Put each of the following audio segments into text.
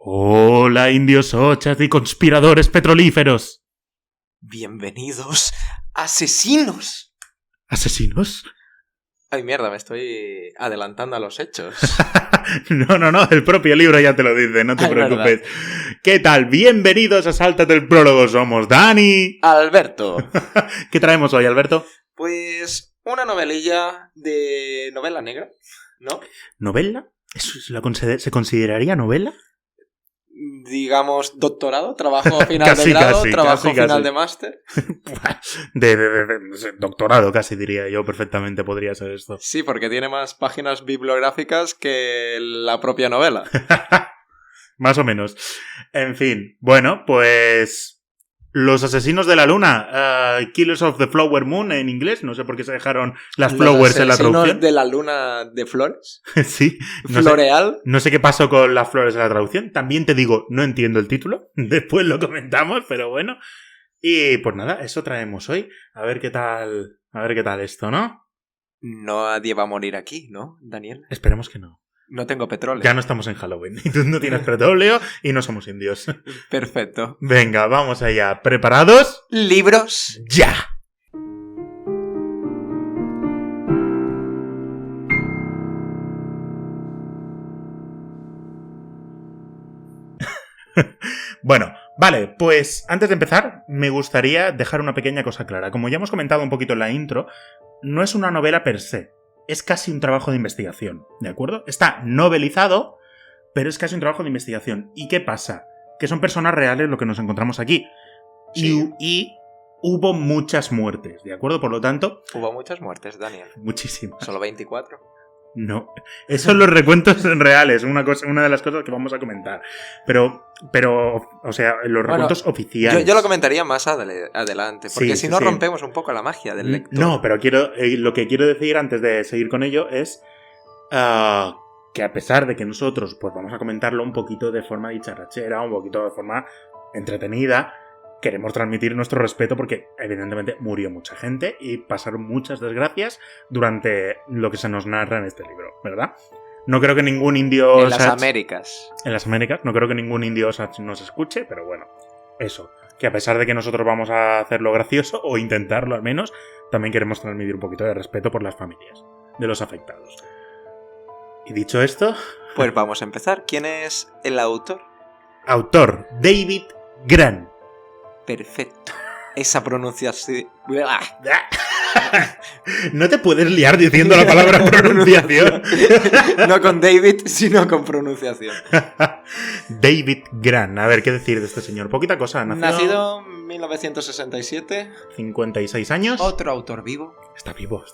Hola, indios ochas y conspiradores petrolíferos. Bienvenidos, asesinos. ¿Asesinos? Ay, mierda, me estoy adelantando a los hechos. No, el propio libro ya te lo dice, no te preocupes. Verdad. ¿Qué tal? Bienvenidos a Sáltate el prólogo, somos Dani. Alberto. ¿Qué traemos hoy, Alberto? Pues una novelilla de novela negra, ¿no? ¿Novela? ¿Eso se consideraría novela? Digamos, doctorado, trabajo final Casi, de grado, casi, trabajo casi, final casi. de máster. No sé, doctorado casi diría yo, perfectamente podría ser esto. Sí, porque tiene más páginas bibliográficas que la propia novela. Más o menos. En fin, bueno, pues... Los asesinos de la luna, Killers of the Flower Moon en inglés, no sé por qué se dejaron las flowers en la traducción. De la luna de flores. Sí. Floreal. No sé qué pasó con las flores en la traducción. También te digo, no entiendo el título. Después lo comentamos, pero bueno. Y pues nada, eso traemos hoy. A ver qué tal esto, ¿no? Nadie va a morir aquí, ¿no, Daniel? Esperemos que no. No tengo petróleo. Ya no estamos en Halloween. Y tú no tienes petróleo y no somos indios. Perfecto. Venga, vamos allá. ¿Preparados? Libros. ¡Ya! Bueno, vale, pues antes de empezar, me gustaría dejar una pequeña cosa clara. Como ya hemos comentado un poquito en la intro, no es una novela per se. Es casi un trabajo de investigación, ¿de acuerdo? Está novelizado, pero es casi un trabajo de investigación. ¿Y qué pasa? Que son personas reales lo que nos encontramos aquí. Sí. Y hubo muchas muertes, ¿de acuerdo? Por lo tanto... Hubo muchas muertes, Daniel. Muchísimas. ¿Solo 24? No, esos son los recuentos reales, una de las cosas que vamos a comentar. Pero o sea, los recuentos oficiales. Yo lo comentaría más adelante, porque si no rompemos un poco la magia del lector. No, pero lo que quiero decir antes de seguir con ello es que a pesar de que nosotros pues vamos a comentarlo un poquito de forma dicharachera, un poquito de forma entretenida, queremos transmitir nuestro respeto porque evidentemente murió mucha gente y pasaron muchas desgracias durante lo que se nos narra en este libro, ¿verdad? No creo que ningún indio... En las Américas. En las Américas, no creo que ningún indio nos escuche, pero bueno, eso. Que a pesar de que nosotros vamos a hacerlo gracioso, o intentarlo al menos, también queremos transmitir un poquito de respeto por las familias de los afectados. Y dicho esto... Pues vamos a empezar. ¿Quién es el autor? Autor, David Grann. Perfecto. Esa pronunciación... No te puedes liar diciendo la palabra pronunciación. No con David, sino con pronunciación. David Grann. A ver, ¿qué decir de este señor? Poquita cosa. Nacido en 1967. 56 años. Otro autor vivo. Está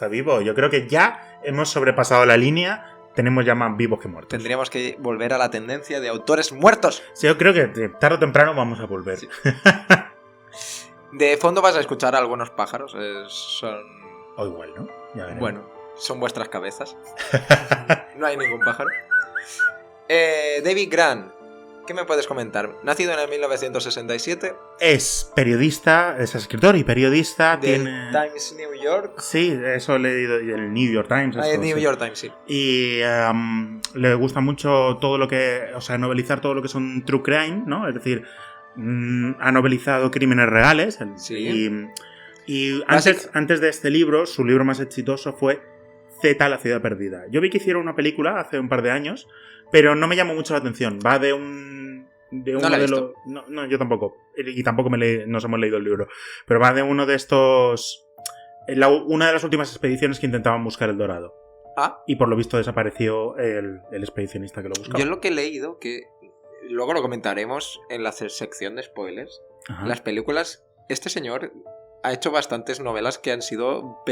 vivo. Yo creo que ya hemos sobrepasado la línea. Tenemos ya más vivos que muertos. Tendríamos que volver a la tendencia de autores muertos. Sí, yo creo que tarde o temprano vamos a volver. Sí. De fondo vas a escuchar a algunos pájaros. Son... O igual, ¿no? Ya veremos. Bueno, son vuestras cabezas. No hay ningún pájaro. David Grann. ¿Qué me puedes comentar? Nacido en el 1967. Es periodista, es escritor y periodista. Del Times New York. Sí, eso he leído el New York Times. El New York Times, sí. Y le gusta mucho todo lo que... O sea, novelizar todo lo que son true crime, ¿no? Es decir, ha novelizado crímenes reales. Sí. Y antes de este libro, su libro más exitoso fue Z, la ciudad perdida. Yo vi que hicieron una película hace un par de años, pero no me llamó mucho la atención. Va de uno de los... No, yo tampoco. Y tampoco nos hemos leído el libro. Pero va de uno de estos... Una de las últimas expediciones que intentaban buscar el dorado. Ah. Y por lo visto desapareció el expedicionista que lo buscaba. Yo lo que he leído, que luego lo comentaremos en la sección de spoilers, Ajá. Las películas, este señor ha hecho bastantes novelas que han sido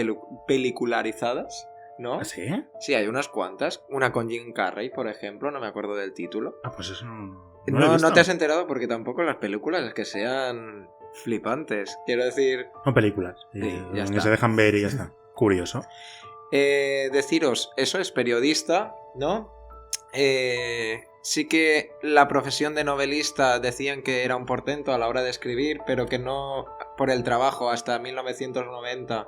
pelicularizadas, ¿no? ¿Ah, sí? Sí, hay unas cuantas. Una con Jim Carrey, por ejemplo, no me acuerdo del título. Ah, pues eso no No te has enterado porque tampoco las películas es que sean flipantes. Quiero decir... Son películas. Sí, ya que está. se dejan ver y ya está. Curioso. Deciros, eso es periodista, ¿no? Sí que la profesión de novelista decían que era un portento a la hora de escribir, pero que no, por el trabajo, hasta 1990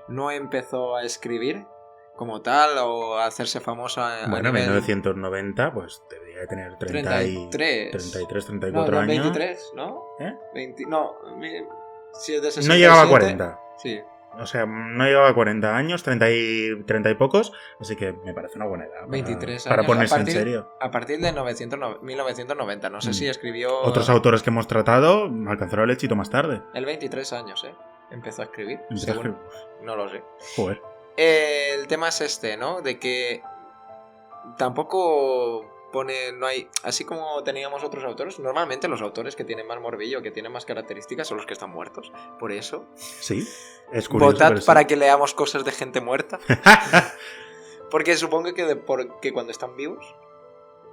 no empezó a escribir. como tal o hacerse famosa. Bueno, en nivel... 1990, pues debería de tener 33, 34 no, años. 23, ¿no? 20, no, si es de 67, no llegaba a 40. Sí. O sea, no llegaba a 40 años, 30 y pocos, así que me parece una buena edad 23 para años, ponerse en serio. A partir de 1990, no sé si escribió... Otros autores que hemos tratado alcanzaron el éxito más tarde. El 23 años, empezó a escribir. No lo sé. Joder. El tema es este, ¿no? De que tampoco no hay... Así como teníamos otros autores, normalmente los autores que tienen más morbillo, que tienen más características, son los que están muertos. Por eso... Sí, es curioso. Votad para que leamos cosas de gente muerta. Porque supongo que cuando están vivos,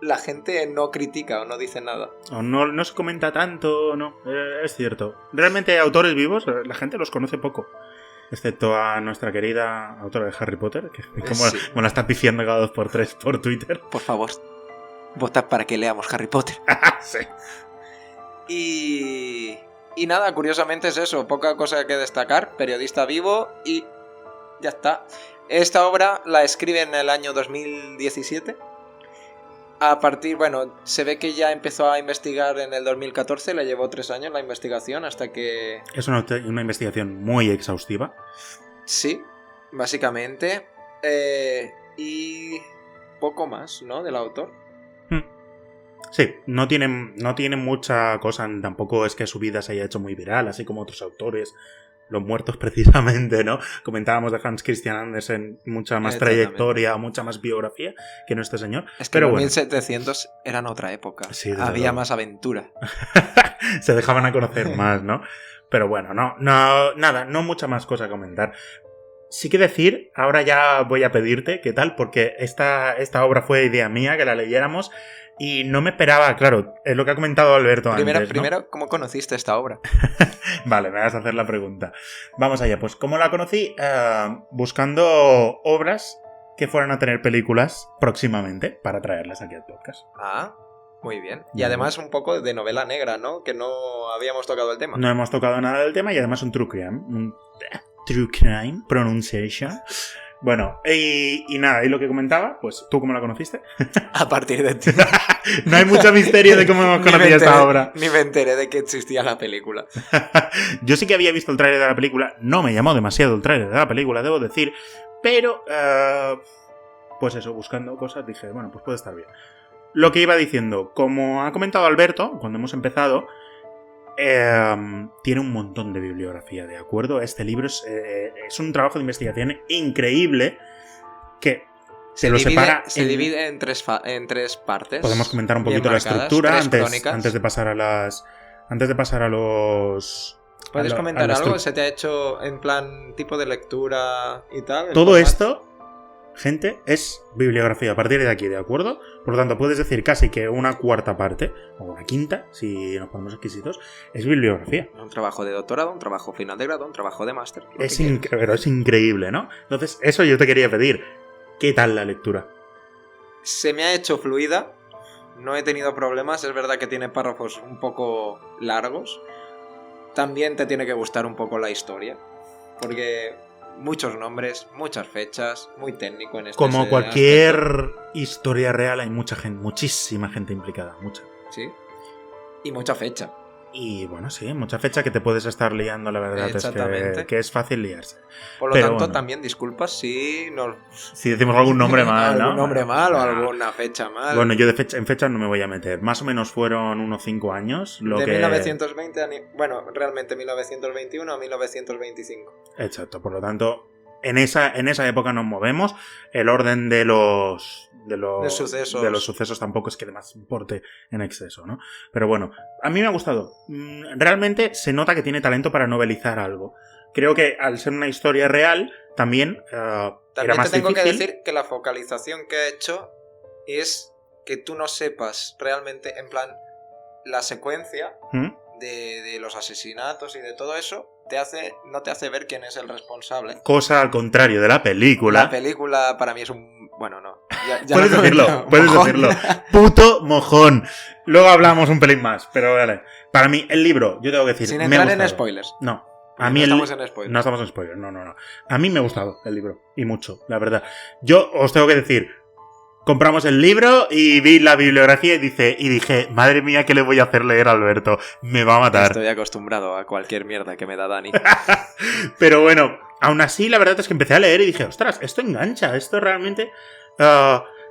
la gente no critica o no dice nada. O no se comenta tanto, no. Es cierto. Realmente autores vivos, la gente los conoce poco. Excepto a nuestra querida autora de Harry Potter, que como la está pifiando cada 2x3 por Twitter. Por favor, votad para que leamos Harry Potter. Sí. Y nada, curiosamente es eso. Poca cosa que destacar. Periodista vivo y ya está. Esta obra la escribe en el año 2017. Se ve que ya empezó a investigar en el 2014, le llevó 3 años la investigación hasta que... Es una investigación muy exhaustiva. Sí, básicamente. Y poco más, ¿no? Del autor. Sí, no tiene mucha cosa, tampoco es que su vida se haya hecho muy viral, así como otros autores, los muertos precisamente, ¿no? Comentábamos de Hans Christian Andersen, mucha más trayectoria, mucha más biografía que no este señor. Es que en 1700 eran otra época, sí, había más aventura. Se dejaban a conocer más, ¿no? Pero bueno, no mucha más cosa a comentar. Sí que decir, ahora ya voy a pedirte qué tal, porque esta obra fue idea mía, que la leyéramos, y no me esperaba, claro, es lo que ha comentado Alberto antes, ¿no? Primero, ¿cómo conociste esta obra? Vale, me vas a hacer la pregunta. Vamos allá, pues ¿cómo la conocí? Buscando obras que fueran a tener películas próximamente para traerlas aquí al podcast. Ah, muy bien. Y además un poco de novela negra, ¿no? Que no habíamos tocado el tema. No hemos tocado nada del tema y además un true crime. True crime pronunciation. Bueno, y nada, y lo que comentaba, pues ¿tú cómo la conociste? A partir de ti. No hay mucho misterio de cómo hemos conocido esta obra. Ni me enteré de que existía la película. Yo sí que había visto el tráiler de la película, no me llamó demasiado el tráiler de la película, debo decir, pero pues eso, buscando cosas dije, bueno, pues puede estar bien. Lo que iba diciendo, como ha comentado Alberto, cuando hemos empezado, tiene un montón de bibliografía, ¿de acuerdo? Este libro es un trabajo de investigación increíble que se divide en tres partes. Podemos comentar un poquito la estructura antes de pasar a los... ¿Puedes comentar algo? ¿Se te ha hecho en plan tipo de lectura y tal? Todo esto, gente, es bibliografía a partir de aquí, ¿de acuerdo? Por lo tanto, puedes decir casi que una cuarta parte, o una quinta, si nos ponemos exquisitos, es bibliografía. Un trabajo de doctorado, un trabajo final de grado, un trabajo de máster. Pero es increíble, ¿no? Entonces, eso yo te quería pedir. ¿Qué tal la lectura? Se me ha hecho fluida, no he tenido problemas, es verdad que tiene párrafos un poco largos. También te tiene que gustar un poco la historia, porque muchos nombres, muchas fechas, muy técnico en este Como cualquier historia real hay muchísima gente implicada, mucha. Sí, y mucha fecha. Y bueno, sí, mucha fecha que te puedes estar liando, la verdad es que es fácil liarse. Por lo tanto, bueno, también disculpas si decimos algún nombre mal, ¿no? Algún nombre mal o alguna fecha mal. Bueno, yo en fechas no me voy a meter. Más o menos fueron unos 5 años. De 1920 realmente 1921 a 1925. Exacto, por lo tanto, en esa época nos movemos. El orden de los sucesos tampoco es que además importe en exceso, ¿no? Pero bueno, a mí me ha gustado. Realmente se nota que tiene talento para novelizar algo. Creo que al ser una historia real, también era más difícil. Te tengo que decir que la focalización que he hecho es que tú no sepas realmente, en plan, la secuencia de los asesinatos y de todo eso, no te hace ver quién es el responsable. Cosa al contrario de la película. La película para mí es un... Bueno, no. Ya puedes decirlo. Puto mojón. Luego hablamos un pelín más, pero vale. Para mí, el libro, yo tengo que decir... Sin entrar en spoilers. No. A mí no estamos en spoiler. No estamos en spoiler, no. A mí me ha gustado el libro, y mucho, la verdad. Yo os tengo que decir, compramos el libro y vi la bibliografía y dije, madre mía, ¿qué le voy a hacer leer a Alberto? Me va a matar. Estoy acostumbrado a cualquier mierda que me da Dani. Pero bueno, aún así, la verdad es que empecé a leer y dije, ostras, esto engancha, esto realmente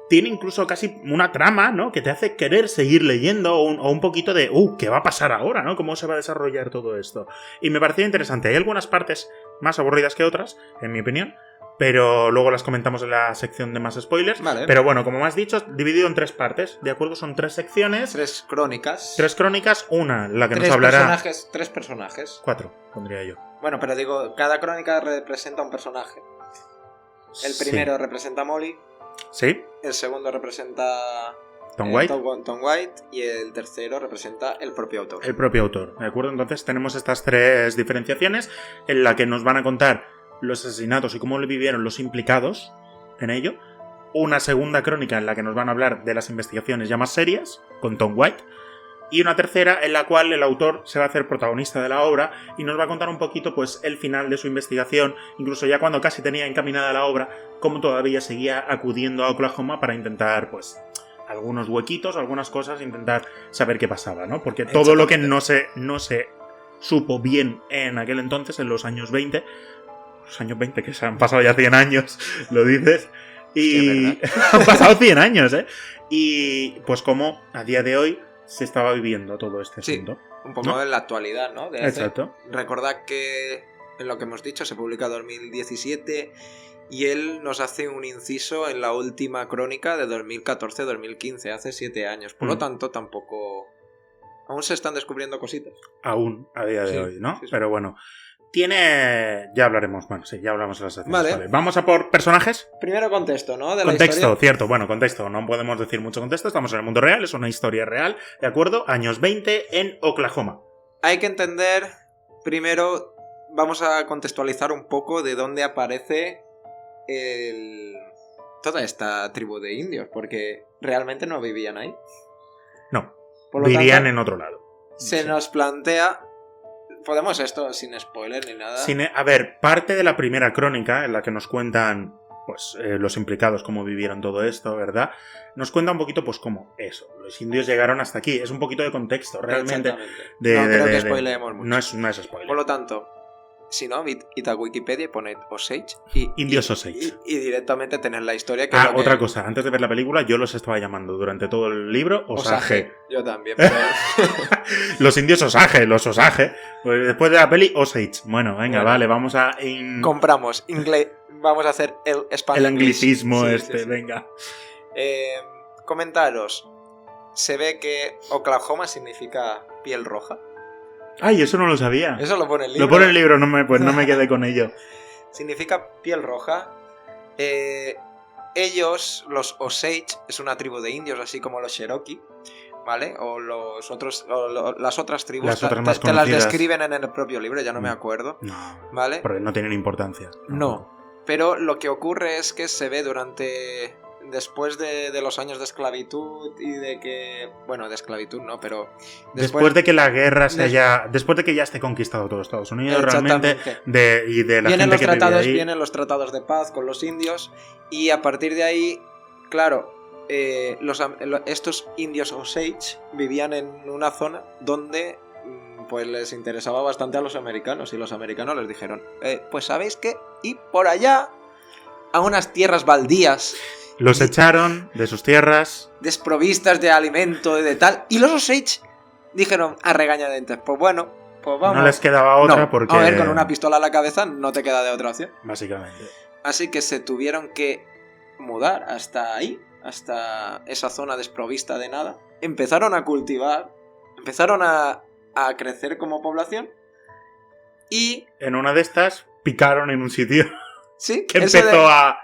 tiene incluso casi una trama, ¿no? Que te hace querer seguir leyendo o un poquito de, ¿qué va a pasar ahora, ¿no? ¿Cómo se va a desarrollar todo esto? Y me pareció interesante. Hay algunas partes más aburridas que otras, en mi opinión, pero luego las comentamos en la sección de más spoilers. Vale. Pero bueno, como me has dicho, dividido en 3 partes, ¿de acuerdo? Son 3 secciones. 3 crónicas. 3 crónicas, una, la que 3 nos hablará... 3 personajes. 4, pondría yo. Bueno, pero digo, cada crónica representa un personaje. El primero representa a Molly. Sí. El segundo representa... Tom White. Tom White. Y el tercero representa el propio autor. El propio autor, ¿de acuerdo? Entonces tenemos estas 3 diferenciaciones en la que nos van a contar los asesinatos y cómo le vivieron los implicados en ello. Una segunda crónica en la que nos van a hablar de las investigaciones ya más serias, con Tom White. Y una tercera en la cual el autor se va a hacer protagonista de la obra y nos va a contar un poquito pues el final de su investigación, incluso ya cuando casi tenía encaminada la obra, cómo todavía seguía acudiendo a Oklahoma para intentar pues algunos huequitos, algunas cosas, intentar saber qué pasaba, ¿no? Porque todo lo que no se supo bien en aquel entonces, en los años 20, que se han pasado ya 100 años, lo dices, y han pasado 100 años, ¿eh? Y pues como a día de hoy se estaba viviendo todo este asunto. Un poco ¿no? En la actualidad, ¿no? Exacto. Recordad que en lo que hemos dicho se publica 2017 y él nos hace un inciso en la última crónica de 2014-2015, hace 7 años. Por lo tanto, tampoco... Aún se están descubriendo cositas. Aún, a día de hoy, ¿no? Sí. Pero bueno... Ya hablaremos, bueno, sí, ya hablamos de las secciones. Vale. Vale. ¿Vamos a por personajes? Primero contexto, ¿no? De contexto, la historia. Cierto, bueno, contexto, no podemos decir mucho contexto, estamos en el mundo real, es una historia real, ¿de acuerdo? Años 20 en Oklahoma. Hay que entender, primero, vamos a contextualizar un poco de dónde aparece toda esta tribu de indios, porque realmente no vivían ahí. No, por lo vivían tanto, en otro lado. Se nos plantea... Podemos esto sin spoiler ni nada. A ver, parte de la primera crónica en la que nos cuentan pues los implicados, cómo vivieron todo esto, ¿verdad? Nos cuenta un poquito pues cómo eso, los indios llegaron hasta aquí. Es un poquito de contexto, realmente. No creo que spoileemos mucho. No es spoiler. Por lo tanto, si no, id a Wikipedia y poned Osage. Indios Osage. Y directamente tenés la historia que... otra cosa. Antes de ver la película, yo los estaba llamando durante todo el libro Osage. Yo también, pero... Los indios Osage, los Osage. Pues después de la peli, Osage. Bueno, venga, vale, vamos a... Compramos inglés. Vamos a hacer el español. El anglicismo sí. Venga. Comentaros. Se ve que Oklahoma significa piel roja. Ay, eso no lo sabía. Eso lo pone el libro. Lo pone el libro, no me quedé con ello. Significa piel roja. Ellos, los Osage, es una tribu de indios, así como los Cherokee, ¿vale? O los otros, las otras tribus. Las otras más te las describen en el propio libro, ya no me acuerdo. No, ¿vale? Porque no tienen importancia. No. Pero lo que ocurre es que se ve durante... Después de los años de esclavitud y de que... Bueno, de esclavitud no, pero... Después de que la guerra se haya... Después de que ya esté conquistado todo Estados Unidos, realmente, y de la gente que vive ahí... Vienen los tratados de paz con los indios y a partir de ahí, claro, estos indios Osage vivían en una zona donde pues les interesaba bastante a los americanos y los americanos les dijeron, pues ¿sabéis qué? Y por allá, a unas tierras baldías... Los echaron de sus tierras. Desprovistas de alimento y de tal. Y los Osage dijeron a regañadientes, pues bueno, pues vamos. No les quedaba otra porque... A ver, con una pistola a la cabeza no te queda de otra opción. Básicamente. Así que se tuvieron que mudar hasta ahí, hasta esa zona desprovista de nada. Empezaron a cultivar, empezaron a crecer como población. Y... En una de estas picaron en un sitio. Sí. Que empezó a...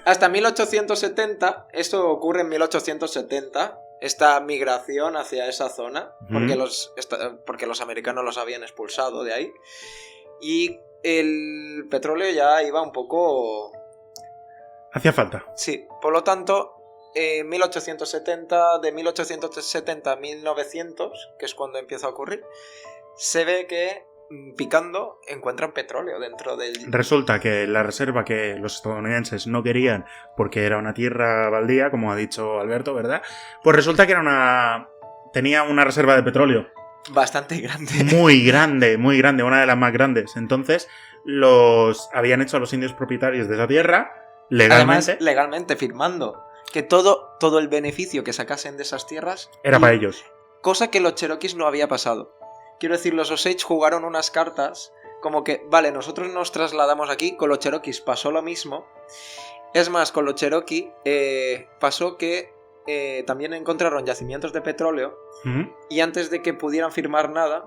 Hasta 1870, esto ocurre en 1870, esta migración hacia esa zona, porque los americanos los habían expulsado de ahí, y el petróleo ya iba un poco... Hacía falta. Sí, por lo tanto, en 1870, de 1870 a 1900, que es cuando empieza a ocurrir, se ve que picando encuentran petróleo dentro del... Resulta que la reserva que los estadounidenses no querían porque era una tierra baldía, como ha dicho Alberto, ¿verdad? Pues resulta que tenía una reserva de petróleo. Bastante grande. Muy grande, una de las más grandes. Entonces, habían hecho a los indios propietarios de esa tierra legalmente. Además, legalmente, firmando que todo el beneficio que sacasen de esas tierras era para ellos. Cosa que los cherokees no había pasado. Quiero decir, los Osage jugaron unas cartas como que, vale, nosotros nos trasladamos aquí, con los cherokees pasó lo mismo. Es más, con los cherokee pasó que también encontraron yacimientos de petróleo y antes de que pudieran firmar nada,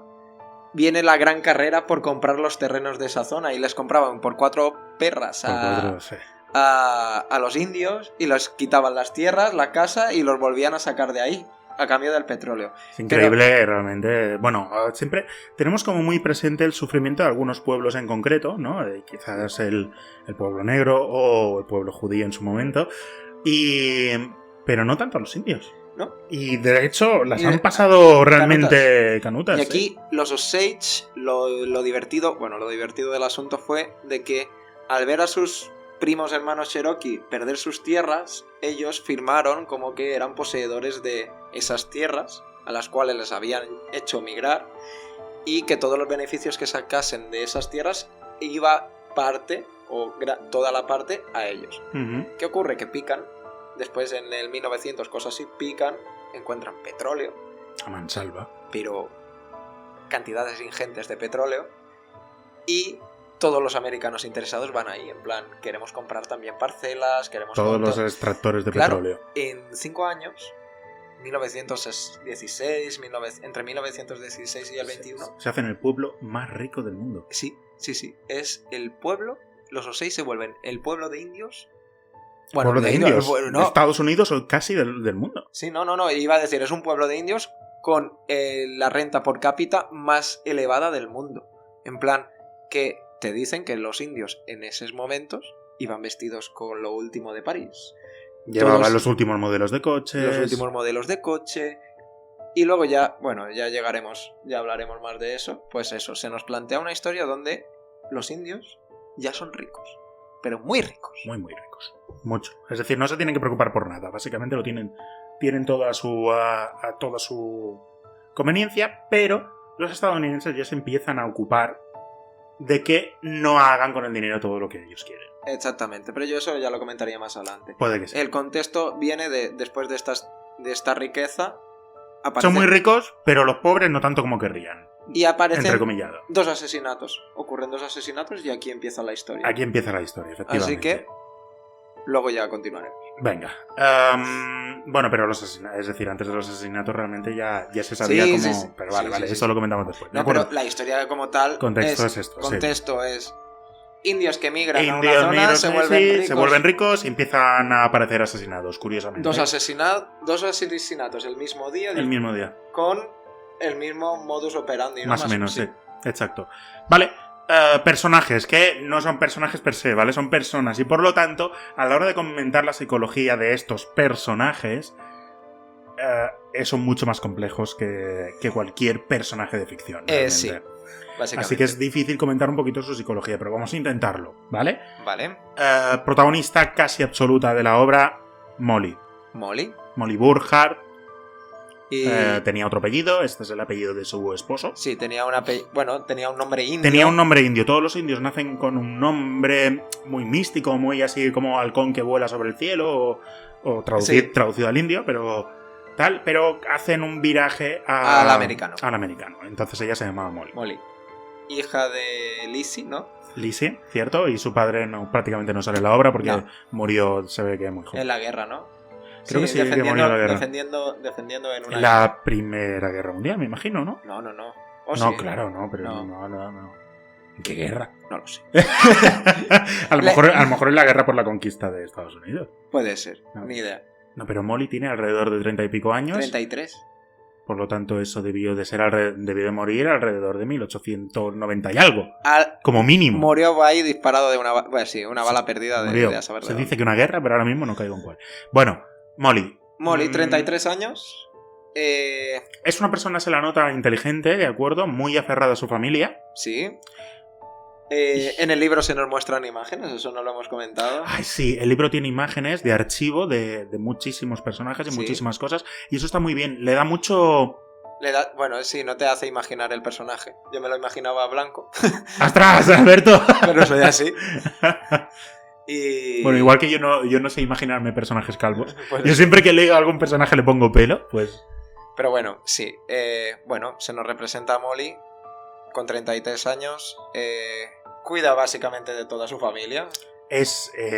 viene la gran carrera por comprar los terrenos de esa zona y les compraban por 4 perras a los indios y les quitaban las tierras, la casa y los volvían a sacar de ahí a cambio del petróleo. Es increíble, realmente. Bueno, siempre tenemos como muy presente el sufrimiento de algunos pueblos en concreto, ¿no? Quizás el pueblo negro o el pueblo judío en su momento, pero no tanto a los indios. ¿No? Y de hecho las han pasado realmente canutas. Y aquí los Osage, lo divertido del asunto fue de que al ver a sus primos hermanos Cherokee perder sus tierras, ellos firmaron como que eran poseedores de esas tierras a las cuales les habían hecho migrar y que todos los beneficios que sacasen de esas tierras iba parte o toda la parte a ellos. ¿Qué ocurre? Que pican, después en el 1900 cosas así, pican, encuentran petróleo a mansalva, pero cantidades ingentes de petróleo y todos los americanos interesados van ahí, en plan, queremos comprar también parcelas, queremos... Todos los extractores de petróleo. En 5 años, 1916, entre 1916 y el 21... Se hacen el pueblo más rico del mundo. Sí. Es el pueblo, los Osage se vuelven el pueblo de indios... Bueno, pueblo de indios, no. Estados Unidos o casi del mundo. Sí, no, iba a decir, es un pueblo de indios con la renta por cápita más elevada del mundo. En plan, que... Te dicen que los indios en esos momentos iban vestidos con lo último de París. Llevaban los últimos modelos de coches. Los últimos modelos de coche. Y luego ya llegaremos, ya hablaremos más de eso. Pues eso, se nos plantea una historia donde los indios ya son ricos. Pero muy ricos. Muy, muy ricos. Mucho. Es decir, no se tienen que preocupar por nada. Básicamente lo tienen toda a toda su conveniencia, pero los estadounidenses ya se empiezan a ocupar de que no hagan con el dinero todo lo que ellos quieren. Exactamente, pero yo eso ya lo comentaría más adelante. Puede que sí. El contexto viene después de esta riqueza. Son muy ricos, pero los pobres no tanto como querrían. Y aparecen entrecomillado. 2 asesinatos. Ocurren 2 asesinatos y aquí empieza la historia. Aquí empieza la historia, efectivamente. Así que luego ya continuaremos. Venga. Bueno, pero los asesinatos, es decir, antes de los asesinatos realmente ya se sabía cómo... Sí. Pero vale, eso lo comentamos después. No, pero la historia como tal... Contexto es esto. Contexto es... Indios que migran a una zona, se vuelven ricos y empiezan a aparecer asesinados, curiosamente. 2 asesinatos el mismo día. El mismo día. Con el mismo modus operandi. Más o menos, sí. Exacto. Vale. Personajes que no son personajes per se, ¿vale? Son personas y por lo tanto, a la hora de comentar la psicología de estos personajes, son mucho más complejos que cualquier personaje de ficción. Sí, básicamente. Así que es difícil comentar un poquito su psicología, pero vamos a intentarlo, ¿vale? Vale. Protagonista casi absoluta de la obra, Molly. Molly Burkhart. Tenía otro apellido, este es el apellido de su esposo. Sí, tenía un nombre indio. Tenía un nombre indio. Todos los indios nacen con un nombre muy místico, muy así como halcón que vuela sobre el cielo, o traducido al indio, pero hacen un viraje al americano. Entonces ella se llamaba Molly. Hija de Lizzie, ¿no? Lizzie, cierto, y su padre prácticamente no sale en la obra porque murió, se ve que muy joven. En la guerra, ¿no? Creo que sí, que murió en la guerra. Defendiendo en una la Primera Guerra Mundial, me imagino, ¿no? No. No, sí, claro, no, pero no. ¿En qué guerra? No lo sé. a lo mejor es la guerra por la conquista de Estados Unidos. Puede ser, ni idea. No, pero Molly tiene alrededor de 30 y pico años. 33. Por lo tanto, eso debió de morir alrededor de 1890 y algo. Como mínimo. Murió ahí disparado de una bala perdida de a saber. Se dice que una guerra, pero ahora mismo no caigo en cuál. Bueno, Molly. 33 años. Es una persona, se la nota inteligente, ¿de acuerdo? Muy aferrada a su familia. Sí. En el libro se nos muestran imágenes, eso no lo hemos comentado. Ay, sí, el libro tiene imágenes de archivo de muchísimos personajes y Sí. muchísimas cosas. Y eso está muy bien. Le da mucho... Bueno, sí, no te hace imaginar el personaje. Yo me lo imaginaba blanco, ¡Astras, Alberto! pero soy así. Y... Bueno, igual que yo no sé imaginarme personajes calvos. Pues- Yo siempre que leo a algún personaje le pongo pelo, pues... Pero bueno, sí. Bueno, se nos representa a Molly con 33 años. Cuida básicamente de toda su familia.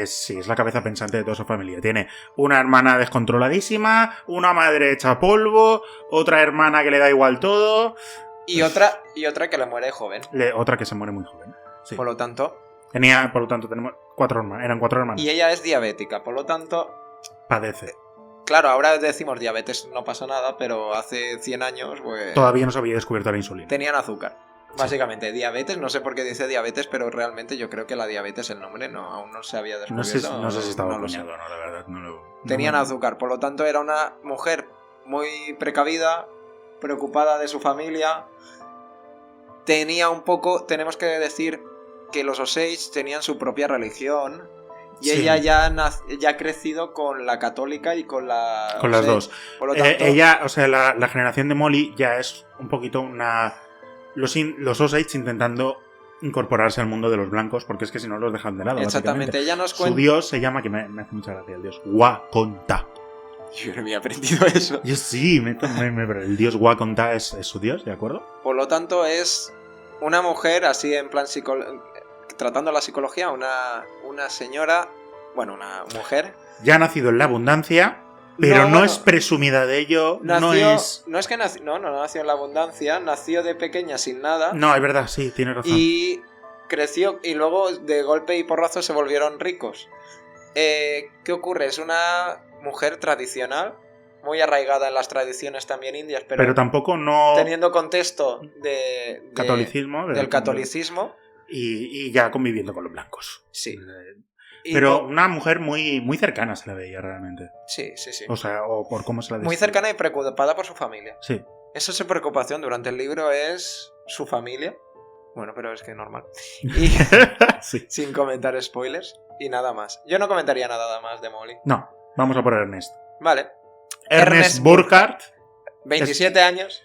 Sí, es la cabeza pensante de toda su familia. Tiene una hermana descontroladísima, una madre hecha polvo, otra hermana que le da igual todo, Y otra que le muere joven. otra que se muere muy joven. Sí. Por lo tanto. Por lo tanto, tenemos 4 hermanas. Eran 4 hermanas. Y ella es diabética. Por lo tanto. Padece. Claro, ahora decimos diabetes, no pasa nada, pero hace 100 años, pues. Todavía no se había descubierto la insulina. Tenían azúcar. Básicamente, diabetes, no sé por qué dice diabetes, pero realmente yo creo que la diabetes, el nombre, aún no se había descubierto. No sé si estaba no lo sé. acuñado, no, la verdad. Tenían azúcar, por lo tanto era una mujer muy precavida, preocupada de su familia. Tenía un poco, tenemos que decir que los Osage tenían su propia religión. Y Sí. ella ya ha crecido con la católica y con la... Con las Osage. dos. Por lo tanto, Ella, o sea, la generación de Molly ya es un poquito una... Los Osage intentando incorporarse al mundo de los blancos, porque es que si no los dejan de lado. exactamente, ella nos Su cuenta... dios se llama, que me hace mucha gracia, el dios Wakonta. Yo no había aprendido eso. Yo sí, el dios Wakonta es su dios, ¿de acuerdo? Por lo tanto, es una mujer, así en plan tratando la psicología, una señora, bueno, una mujer. Ya ha nacido en la abundancia, pero no bueno, es presumida de ello, nació, no es... No es que no nació en la abundancia, nació de pequeña sin nada. No, es verdad, sí, tienes razón. Y creció, y luego de golpe y porrazo se volvieron ricos. ¿Qué ocurre? Es una mujer tradicional, muy arraigada en las tradiciones también indias, pero tampoco no... teniendo contexto catolicismo. del catolicismo. Y ya conviviendo con los blancos. Sí. Pero una mujer muy, muy cercana se la veía realmente. Sí. O sea, o por cómo se la Muy describe. cercana y preocupada por su familia. Sí. Esa es su preocupación durante el libro, es su familia. Bueno, pero es que normal. Y Sí. sin comentar spoilers y nada más. Yo no comentaría nada más de Molly. No, vamos a por Ernest. Vale. Ernest Burkhardt, 27 años,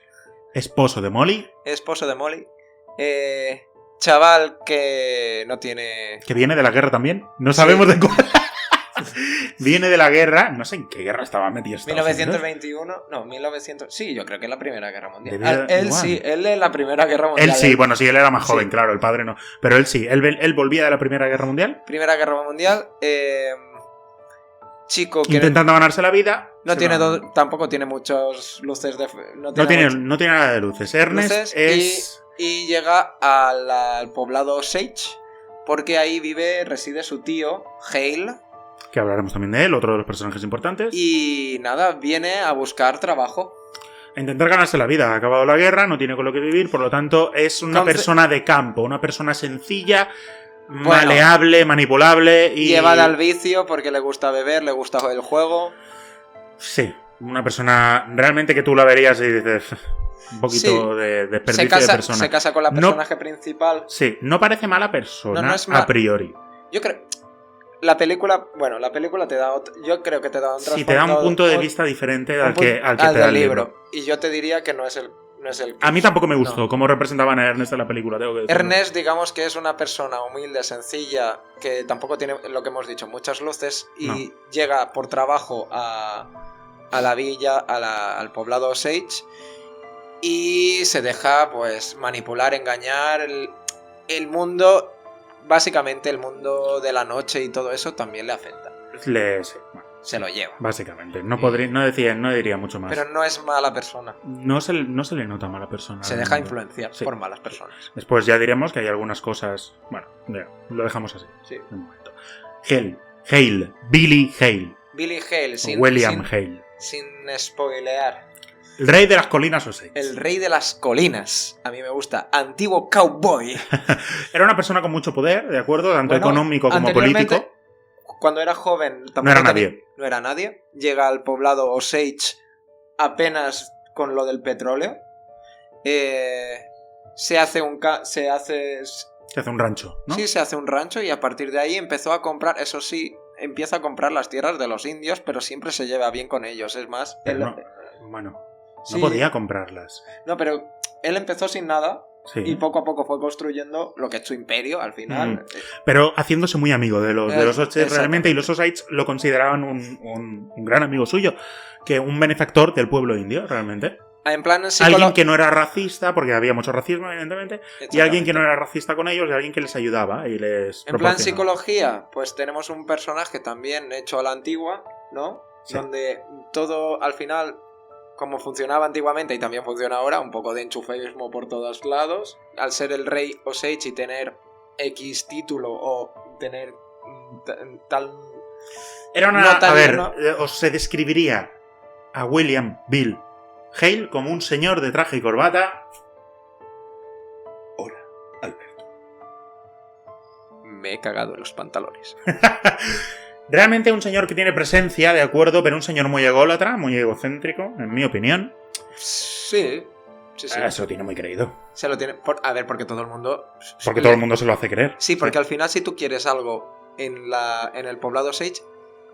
esposo de Molly, esposo de Molly. Chaval que no tiene... que viene de la guerra también. No sabemos de cuál. Viene de la guerra. No sé en qué guerra estaba metido Estados Unidos. 1921, no, 1900... Sí, yo creo que es la Primera Guerra Mundial. Debía- Él igual. sí, él es la Primera Guerra Mundial. Él sí, bueno, sí, él era más joven, Sí. claro, el padre no. Pero él sí, él volvía de la Primera Guerra Mundial, Primera Guerra Mundial. Chico que intentando ganarse la vida. no se tiene va- tampoco tiene muchas luces de... No tiene nada de luces. Ernest luces es... y llega al poblado Osage porque ahí reside su tío, Hale, Que hablaremos también de él, otro de los personajes importantes. y nada, viene a buscar trabajo. A intentar ganarse la vida. Ha acabado la guerra, no tiene con lo que vivir, por lo tanto es una persona de campo, una persona sencilla, maleable, manipulable y... Llevada al vicio porque le gusta beber, le gusta el juego. Sí, una persona realmente que tú la verías y dices... Un poquito de desperdicio de persona. Se casa con la No- personaje principal. Sí, no parece mala persona No es a priori. Yo creo... La película te da... Yo creo que te da un Sí, te da un punto de vista diferente al que te da el libro. Y yo te diría que no es el... A mí tampoco me gustó No. cómo representaban a Ernest en la película, tengo que decirlo. Ernest, digamos que es una persona humilde, sencilla, que tampoco tiene, lo que hemos dicho, muchas luces, y No. llega por trabajo a la villa, al poblado Osage, y se deja pues manipular, engañar. El mundo, básicamente el mundo de la noche y todo eso también le afecta. Sí, bueno, Se lo lleva. básicamente. No diría mucho más. Pero no es mala persona. No se le nota mala persona. Se deja realmente. influenciar Sí. por malas personas. Después ya diremos que hay algunas cosas... Bueno, ya, lo dejamos así. Sí. De momento. Hale. Billy Hale. Billy Hale, William Hale. sin spoilear. El rey de las colinas Osage. El rey de las colinas. A mí me gusta. Antiguo cowboy. Era una persona con mucho poder, ¿de acuerdo? Tanto Bueno, económico como anteriormente, político. Cuando era joven tampoco No era nadie. No era nadie. Llega al poblado Osage apenas con lo del petróleo, se hace un rancho, ¿no? Sí, se hace un rancho y a partir de ahí empezó a comprar, eso sí, empieza a comprar las tierras de los indios, pero siempre se lleva bien con ellos, es más... No podía comprarlas. No, pero él empezó sin nada. Sí. Y poco a poco fue construyendo lo que es su imperio al final. Pero haciéndose muy amigo de los Osage realmente, y los Osage lo consideraban un gran amigo suyo, que un benefactor del pueblo indio realmente. En plan alguien que no era racista, porque había mucho racismo evidentemente, y alguien que no era racista con ellos, y alguien que les ayudaba y les en plan psicología, pues tenemos un personaje también hecho a la antigua, ¿no? Sí. Donde todo al final... como funcionaba antiguamente y también funciona ahora, un poco de enchufeísmo por todos lados. Al ser el rey Osage y tener X título o tener tal... Era una... a ver, ¿no? Os se describiría a William Bill Hale como un señor de traje y corbata. Hola, Alberto. Me he cagado en los pantalones. Realmente un señor que tiene presencia, de acuerdo, pero un señor muy ególatra, muy egocéntrico, en mi opinión. Sí. Se lo tiene muy creído. Se lo tiene... A ver, porque todo el mundo... Porque todo el mundo se lo hace creer. Sí, porque al final si tú quieres algo en el poblado Osage,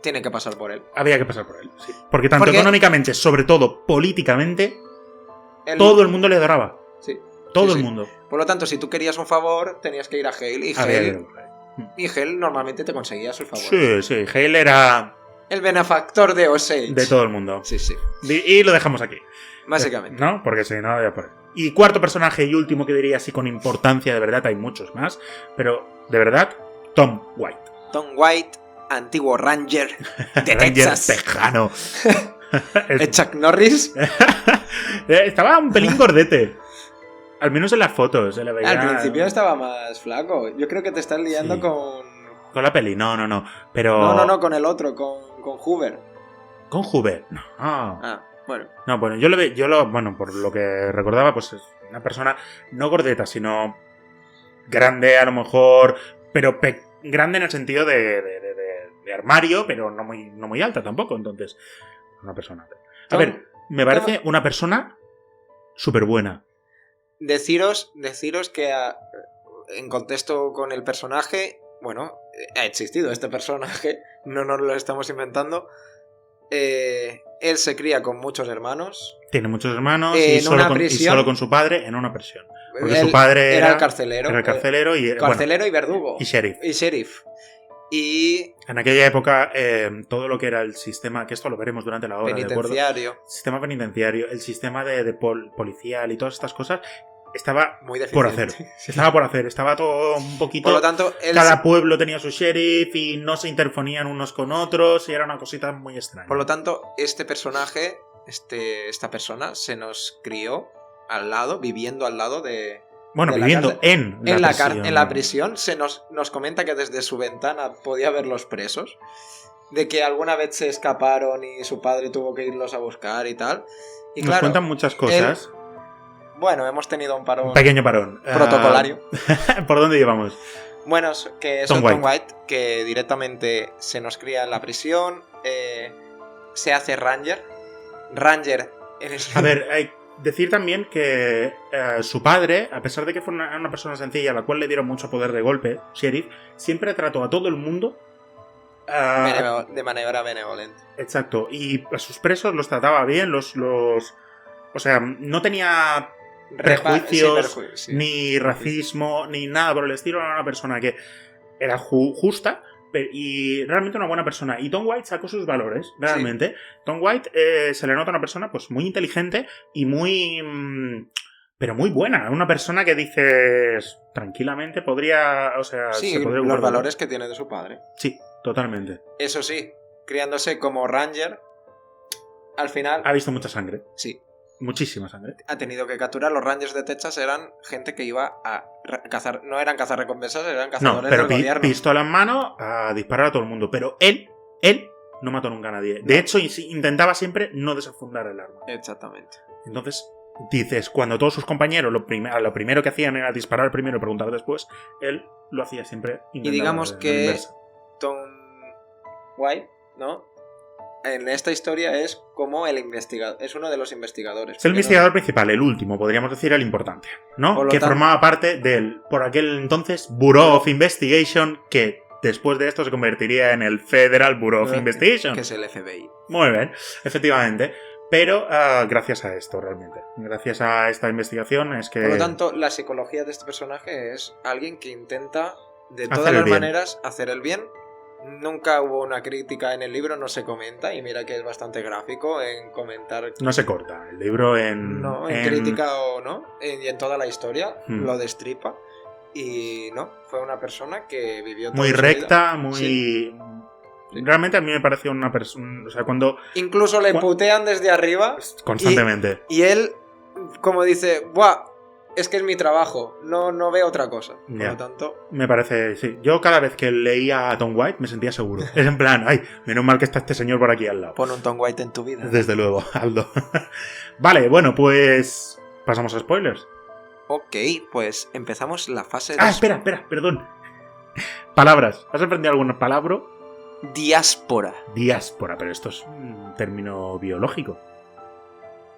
tiene que pasar por él. Había que pasar por él, sí. Porque económicamente, sobre todo políticamente, todo el mundo le adoraba. Sí. Todo el mundo. Por lo tanto, si tú querías un favor, tenías que ir a Hale. Y Hale normalmente te conseguía sus favores. Sí. Hale era... el benefactor de Osage. De todo el mundo. Sí. Y lo dejamos aquí. Básicamente. ¿No? Porque si no, ya por ahí. Y cuarto personaje y último que diría así con importancia, de verdad, hay muchos más. Pero, de verdad, Tom White. Tom White, antiguo Ranger de Ranger Texas. tejano. Chuck Norris. Estaba un pelín gordete. Al menos en las fotos se le veía... Al principio estaba más flaco. Yo creo que te estás liando con la peli. No. Pero... No, con el otro, con Hoover. ¿Con Hoover? No. Bueno. No, bueno, bueno, por lo que recordaba, pues es una persona no gordeta, sino grande a lo mejor, pero grande en el sentido de armario, pero no muy alta tampoco, entonces, una persona... A ver, me parece una persona súper buena. Deciros que en contexto con el personaje, bueno, ha existido este personaje, no nos lo estamos inventando. Él se cría con muchos hermanos. Tiene muchos hermanos y solo con su padre en una prisión. Porque su padre era el carcelero. Era el carcelero y... Carcelero y verdugo. Y sheriff. Y... en aquella época, todo lo que era el sistema, que esto lo veremos durante la obra, penitenciario. ¿de acuerdo? Sistema penitenciario, el sistema de policial y todas estas cosas, estaba muy por hacer. Estaba por hacer. Estaba todo un poquito... Por lo tanto, cada pueblo tenía su sheriff y no se interponían unos con otros y era una cosita muy extraña. Por lo tanto, este personaje, esta persona, se nos crió al lado, viviendo al lado de... Bueno, viviendo en la prisión. Se nos comenta que desde su ventana podía ver los presos, de que alguna vez se escaparon y su padre tuvo que irlos a buscar y tal. Y nos cuentan muchas cosas. Bueno, hemos tenido un pequeño parón protocolario. ¿Por dónde llevamos? Bueno, que es Tom White, que directamente se nos cría en la prisión, se hace Ranger. A ver, decir también que su padre, a pesar de que fue una persona sencilla a la cual le dieron mucho poder de golpe, sheriff, siempre trató a todo el mundo de manera benevolente. Exacto, y a sus presos los trataba bien, o sea, no tenía prejuicios, ni racismo, ni nada por el estilo. Era una persona que era justa y realmente una buena persona. Y Tom White sacó sus valores, realmente. Sí. Tom White se le nota una persona pues muy inteligente y pero muy buena. Una persona que dices tranquilamente podría... O sea, sí, se podría los valores que tiene de su padre. Sí, totalmente. Eso sí, criándose como Ranger, al final... ha visto mucha sangre. Sí. Muchísima sangre. Ha tenido que capturar. Los Rangers de Texas eran gente que iba a cazar. No eran cazarrecompensas, eran cazadores del gobierno. Pistola en mano a disparar a todo el mundo. Pero él no mató nunca a nadie. De hecho, intentaba siempre no desafundar el arma. Exactamente. Entonces, dices, cuando todos sus compañeros lo primero que hacían era disparar primero y preguntar después, él lo hacía siempre. Y digamos que Tom White, ¿no? en esta historia es como el investigador, es uno de los investigadores. Es el investigador principal, el último, podríamos decir el importante, ¿no? Que formaba parte del, por aquel entonces, Bureau of Investigation, que después de esto se convertiría en el Federal Bureau of Investigation. Que es el FBI. Muy bien, efectivamente. Pero gracias a esto, realmente. Gracias a esta investigación es que... Por lo tanto, la psicología de este personaje es alguien que intenta, de Hacer todas el las bien. maneras, hacer el bien. Nunca hubo una crítica en el libro, no se comenta, y mira que es bastante gráfico en comentar... No se corta. El libro en... No, en crítica o no, y en toda la historia lo destripa. Y no, fue una persona que vivió toda muy su recta, vida. muy... Sí. Realmente a mí me pareció una persona... O sea, cuando... Incluso le putean desde arriba. Constantemente. Y él, como dice, ¡buah! Es que es mi trabajo, no veo otra cosa. Por Ya. lo tanto... Me parece, sí. Yo cada vez que leía a Tom White me sentía seguro. Es en plan, ay, menos mal que está este señor por aquí al lado. Pon un Tom White en tu vida. Desde luego, Aldo. Vale, bueno, pues... Pasamos a spoilers. Ok, pues empezamos la fase de... Espera, perdón. Palabras. ¿Has aprendido alguna palabra? Diáspora. Diáspora, pero esto es un término biológico.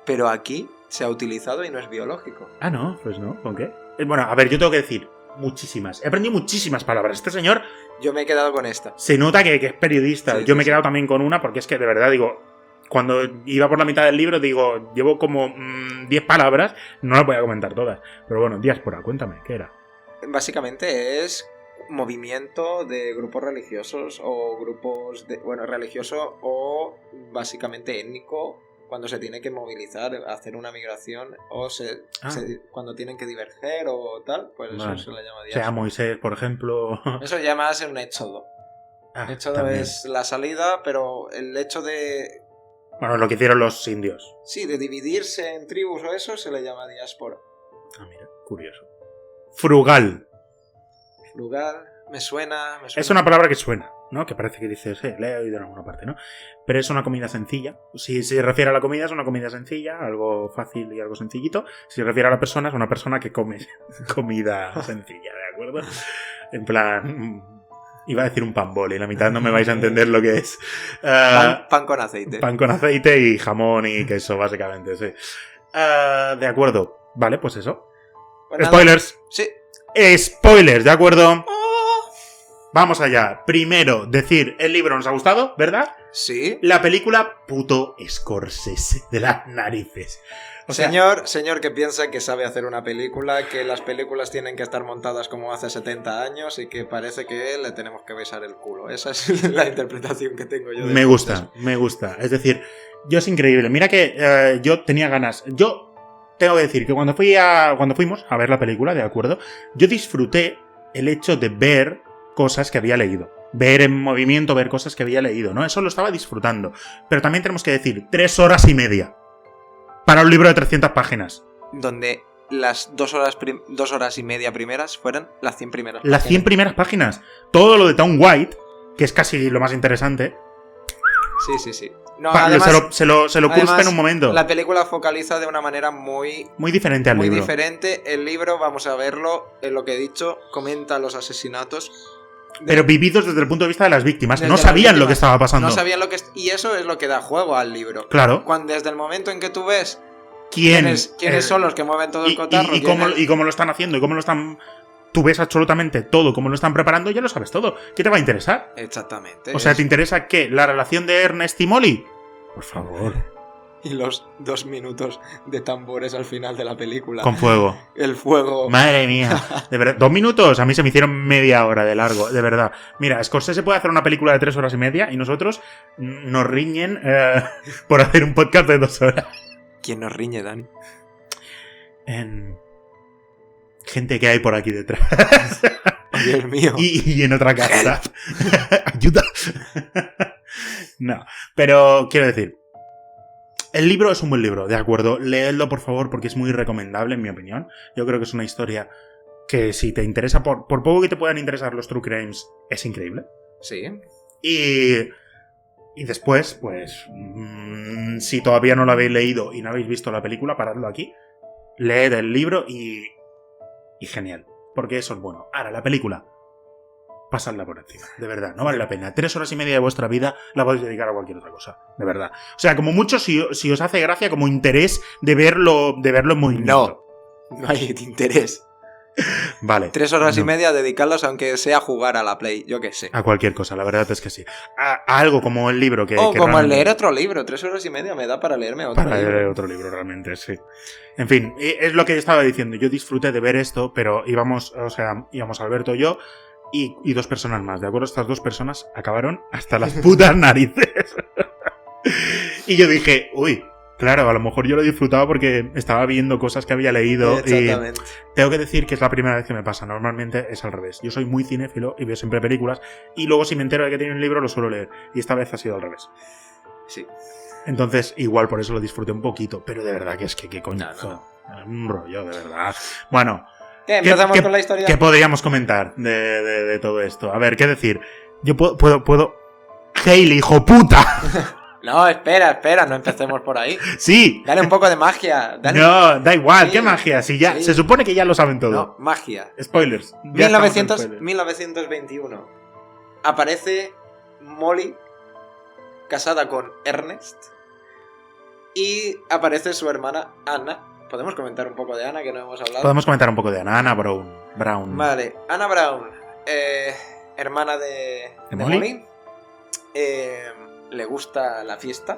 Pero aquí se ha utilizado y no es biológico. Ah, no, pues no, ¿con qué? Bueno, a ver, yo tengo que decir muchísimas. He aprendido muchísimas palabras. Este señor Yo me he quedado con esta. se nota que es periodista. Sí, yo me he sí. quedado también con una porque es que de verdad digo, cuando iba por la mitad del libro digo, llevo como 10 palabras, no las voy a comentar todas. Pero bueno, diáspora, cuéntame, ¿qué era? Básicamente es movimiento de grupos religiosos o grupos de... Bueno, religioso o básicamente étnico cuando se tiene que movilizar, hacer una migración o cuando tienen que diverger o tal, pues Vale. eso se le llama O sea, diáspora. Moisés, por ejemplo. Eso ya más es un éxodo. Éxodo también. es la salida, pero el hecho de... Bueno, lo que hicieron los indios. Sí, de dividirse en tribus o eso se le llama diáspora. Ah, mira, curioso. Frugal. Lugar, me suena... Es una palabra que suena, ¿no? Que parece que dices, la he oído en alguna parte, ¿no? Pero es una comida sencilla. Si se refiere a la comida, es una comida sencilla, algo fácil y algo sencillito. Si se refiere a la persona, es una persona que come comida sencilla, ¿de acuerdo? En plan... Iba a decir un pan bol y la mitad no me vais a entender lo que es. Pan con aceite. Pan con aceite y jamón y queso, básicamente, sí. De acuerdo. Vale, pues eso. Pues nada. Spoilers. Sí. Spoilers, ¿de acuerdo? Vamos allá. Primero, decir, el libro nos ha gustado, ¿verdad? Sí. La película, puto Scorsese de las narices. O sea, Señor que piensa que sabe hacer una película, que las películas tienen que estar montadas como hace 70 años y que parece que le tenemos que besar el culo. Esa es la interpretación que tengo yo. me gusta. Es decir, yo es increíble. Mira que yo tenía ganas. Yo tengo que decir que cuando fuimos a ver la película, ¿de acuerdo? Yo disfruté el hecho de ver cosas que había leído. Ver en movimiento, ver cosas que había leído, ¿no? Eso lo estaba disfrutando. Pero también tenemos que decir, 3 horas y media. Para un libro de 300 páginas. Donde las 2 horas y media primeras fueran las 100 primeras Las 100 primeras páginas. Todo lo de Tom White, que es casi lo más interesante. Sí. No, además, se lo cuspa en un momento. La película focaliza de una manera muy diferente al muy libro. diferente. El libro, vamos a verlo, en lo que he dicho, comenta los asesinatos. Pero vividos desde el punto de vista de las víctimas. Desde No las sabían víctimas. lo que estaba pasando. No sabían lo que... Y eso es lo que da juego al libro. Claro. Desde el momento en que tú ves ¿Quiénes son los que mueven todo el cotarro. Y cómo lo están haciendo y cómo lo están... Tú ves absolutamente todo, cómo lo están preparando, ya lo sabes todo. ¿Qué te va a interesar? Exactamente. O sea, ¿te interesa qué? ¿La relación de Ernest y Molly? Por favor. Y los 2 minutos de tambores al final de la película. Con fuego. El fuego. Madre mía. De verdad, 2 minutos. A mí se me hicieron media hora de largo. De verdad. Mira, Scorsese puede hacer una película de 3 horas y media y nosotros nos riñen por hacer un podcast de 2 horas. ¿Quién nos riñe, Dani? Gente que hay por aquí detrás. Oh, Dios mío. Y en otra casa. Ayuda. No, pero quiero decir, el libro es un buen libro, de acuerdo. Leedlo, por favor, porque es muy recomendable, en mi opinión. Yo creo que es una historia que si te interesa, por poco que te puedan interesar los true crimes, es increíble. Sí. Y después, pues, si todavía no lo habéis leído y no habéis visto la película, paradlo aquí. Leed el libro y genial, porque eso es bueno. Ahora, la película. pasadla por encima. De verdad, no vale la pena. 3 horas y media de vuestra vida la podéis dedicar a cualquier otra cosa. De verdad. O sea, como mucho, si os hace gracia, como interés de verlo en movimiento. No hay interés. Vale. 3 horas y media dedicarlas aunque sea a jugar a la Play, yo qué sé. A cualquier cosa, la verdad es que sí. A algo como el libro que... O que como realmente... leer otro libro. 3 horas y media me da para leerme otro libro. Para leer otro libro, realmente, sí. En fin, es lo que yo estaba diciendo. Yo disfruté de ver esto, pero íbamos Alberto y yo y 2 personas más, ¿de acuerdo? Estas 2 personas acabaron hasta las putas narices. Y yo dije, uy... Claro, a lo mejor yo lo disfrutaba porque estaba viendo cosas que había leído. Exactamente. Y tengo que decir que es la primera vez que me pasa. Normalmente es al revés. Yo soy muy cinéfilo y veo siempre películas. Y luego si me entero de que tiene un libro lo suelo leer. Y esta vez ha sido al revés. Sí. Entonces, igual por eso lo disfruté un poquito. Pero de verdad que es que qué coñazo. No. Un rollo, de verdad. Bueno. ¿Qué? ¿Empezamos con la historia? ¿Qué podríamos comentar de todo esto? A ver, ¿qué decir? Yo puedo... ¡Hailey, hijo puta! No, espera, no empecemos por ahí. Sí. Dale un poco de magia. Dale... No, da igual, sí, ¿qué magia? Si ya sí. Se supone que ya lo saben todo. No, magia. Spoilers. 1921. Aparece Molly casada con Ernest y aparece su hermana Anna. ¿Podemos comentar un poco de Anna que no hemos hablado? Podemos comentar un poco de Anna Brown. Vale, Anna Brown, hermana de Molly. Le gusta la fiesta.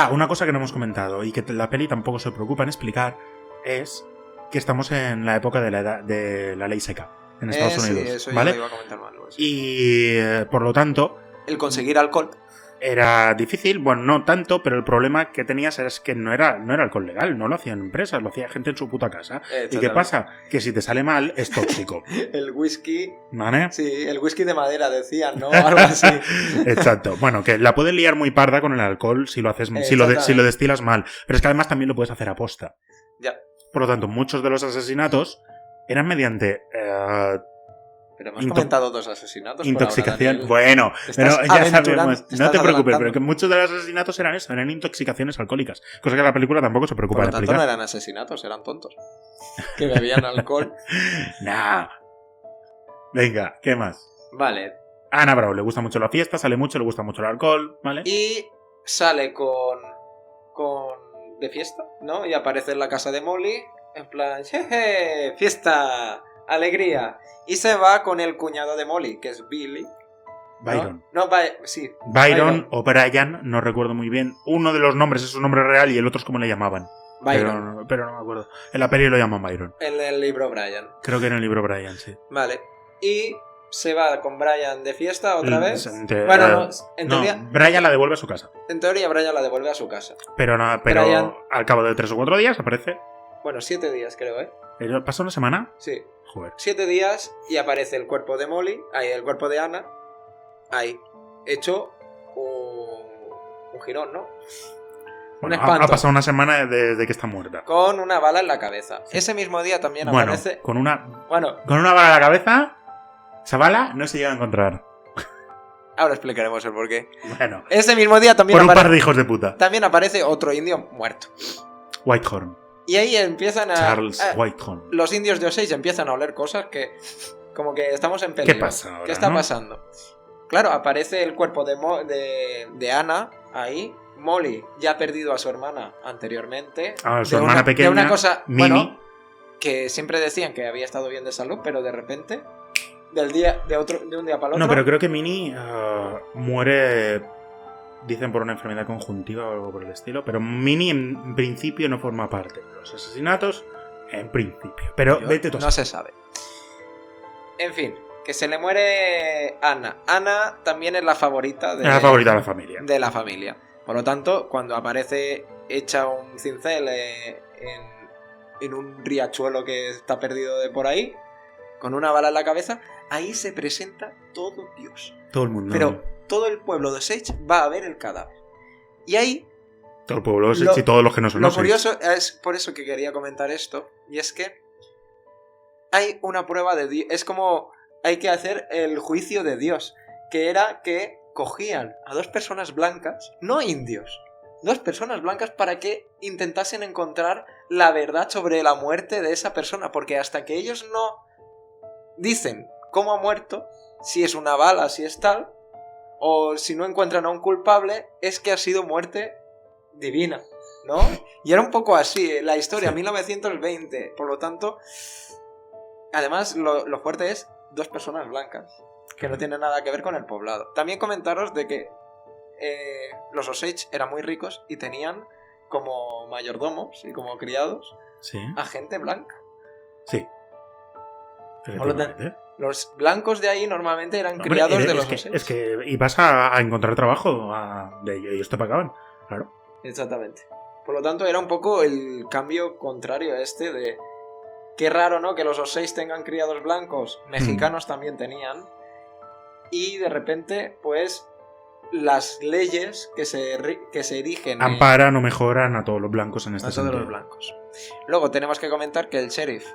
Una cosa que no hemos comentado y que la peli tampoco se preocupa en explicar es que estamos en la época de la ley seca en Estados Unidos. Sí, eso ¿vale? yo iba a comentar mal. Y por lo tanto... El conseguir alcohol era difícil, bueno, no tanto, pero el problema que tenías es que no era alcohol legal, no lo hacían empresas, lo hacía gente en su puta casa. ¿Y qué pasa? Que si te sale mal, es tóxico. El whisky... ¿Vale? Sí, el whisky de madera decían, ¿no? Algo así. Exacto. Bueno, que la puedes liar muy parda con el alcohol si lo haces si lo destilas mal. Pero es que además también lo puedes hacer a posta. Ya. Por lo tanto, muchos de los asesinatos eran mediante... Pero hemos comentado 2 asesinatos. Intoxicación. Por ahora, bueno, pero ya sabemos. No te preocupes, adelantando. pero que muchos de los asesinatos eran eso, eran intoxicaciones alcohólicas. Cosa que la película tampoco se preocupa de de explicar. explicar. No eran asesinatos, eran tontos. Que bebían alcohol. Nah. Venga, ¿qué más? Vale. A Anna Brown le gusta mucho la fiesta, sale mucho, le gusta mucho el alcohol, ¿vale? Y sale con de fiesta, ¿no? Y aparece en la casa de Molly, en plan, jeje, fiesta, alegría. Y se va con el cuñado de Molly, que es Billy. Byron. Sí. Byron o Brian, no recuerdo muy bien. Uno de los nombres es su nombre real y el otro es como le llamaban. Byron. Pero no me acuerdo. En la peli lo llaman Byron. En el libro Brian. Creo que en el libro Brian, sí. Vale. Y se va con Brian de fiesta otra vez. En teoría... Brian la devuelve a su casa. En teoría Brian la devuelve a su casa. Pero Brian... al cabo de 3 o 4 días aparece. Bueno, 7 días creo, ¿eh? ¿Pasó una semana? Sí. Joder. 7 días y aparece el cuerpo de Molly, ahí el cuerpo de Anna, ahí, hecho un jirón, ¿no? Bueno, ha pasado una semana desde que está muerta. Con una bala en la cabeza. Sí. Ese mismo día también aparece... Con una bala en la cabeza, esa bala no se llega a encontrar. Ahora explicaremos el porqué. Bueno. Ese mismo día también por un par de hijos de puta. También aparece otro indio muerto. Whitehorn. Y ahí empiezan Charles Whitehorn. Los indios de Osage empiezan a oler cosas que... Como que estamos en peligro. ¿Qué pasa ahora? ¿Qué está pasando? Claro, aparece el cuerpo de Anna ahí. Molly ya ha perdido a su hermana anteriormente. Su hermana pequeña. De una cosa... Mini. Bueno, que siempre decían que había estado bien de salud, pero de repente... de un día para el otro... No, pero creo que Minnie muere... Dicen por una enfermedad conjuntiva o algo por el estilo. Pero Minnie en principio no forma parte de los asesinatos. En principio. Pero vete tú. No se sabe. En fin, que se le muere Anna. Anna también es la favorita de la familia. De la familia. Por lo tanto, cuando aparece hecha un cincel en un riachuelo que está perdido de por ahí, con una bala en la cabeza, ahí se presenta todo Dios. Todo el mundo. Pero todo el pueblo de Osage va a ver el cadáver. Y ahí... todo el pueblo de Osage y todos los que no son Osage. Lo curioso es por eso que quería comentar esto. Y es que hay una prueba de Dios. Es como hay que hacer el juicio de Dios. Que era que cogían a 2 personas blancas, no indios, 2 personas blancas para que intentasen encontrar la verdad sobre la muerte de esa persona. Porque hasta que ellos no dicen cómo ha muerto, si es una bala, si es tal, o si no encuentran a un culpable, es que ha sido muerte divina, ¿no? Y era un poco así, la historia, Sí. 1920, por lo tanto, además lo fuerte es 2 personas blancas, que no tienen nada que ver con el poblado. También comentaros de que los Osage eran muy ricos y tenían como mayordomos y como criados Sí. a gente blanca. Sí. Por lo Efectivamente. Los blancos de ahí normalmente eran Hombre, criados de es los que, Osage. es que ibas a encontrar trabajo de ellos te pagaban, claro. Exactamente. Por lo tanto, era un poco el cambio contrario a este de... Qué raro, ¿no? Que los Osage tengan criados blancos. Mexicanos también tenían. Y de repente, pues, las leyes que se erigen... Amparan o mejoran a todos los blancos en a este todos sentido. los blancos. Luego tenemos que comentar que el sheriff...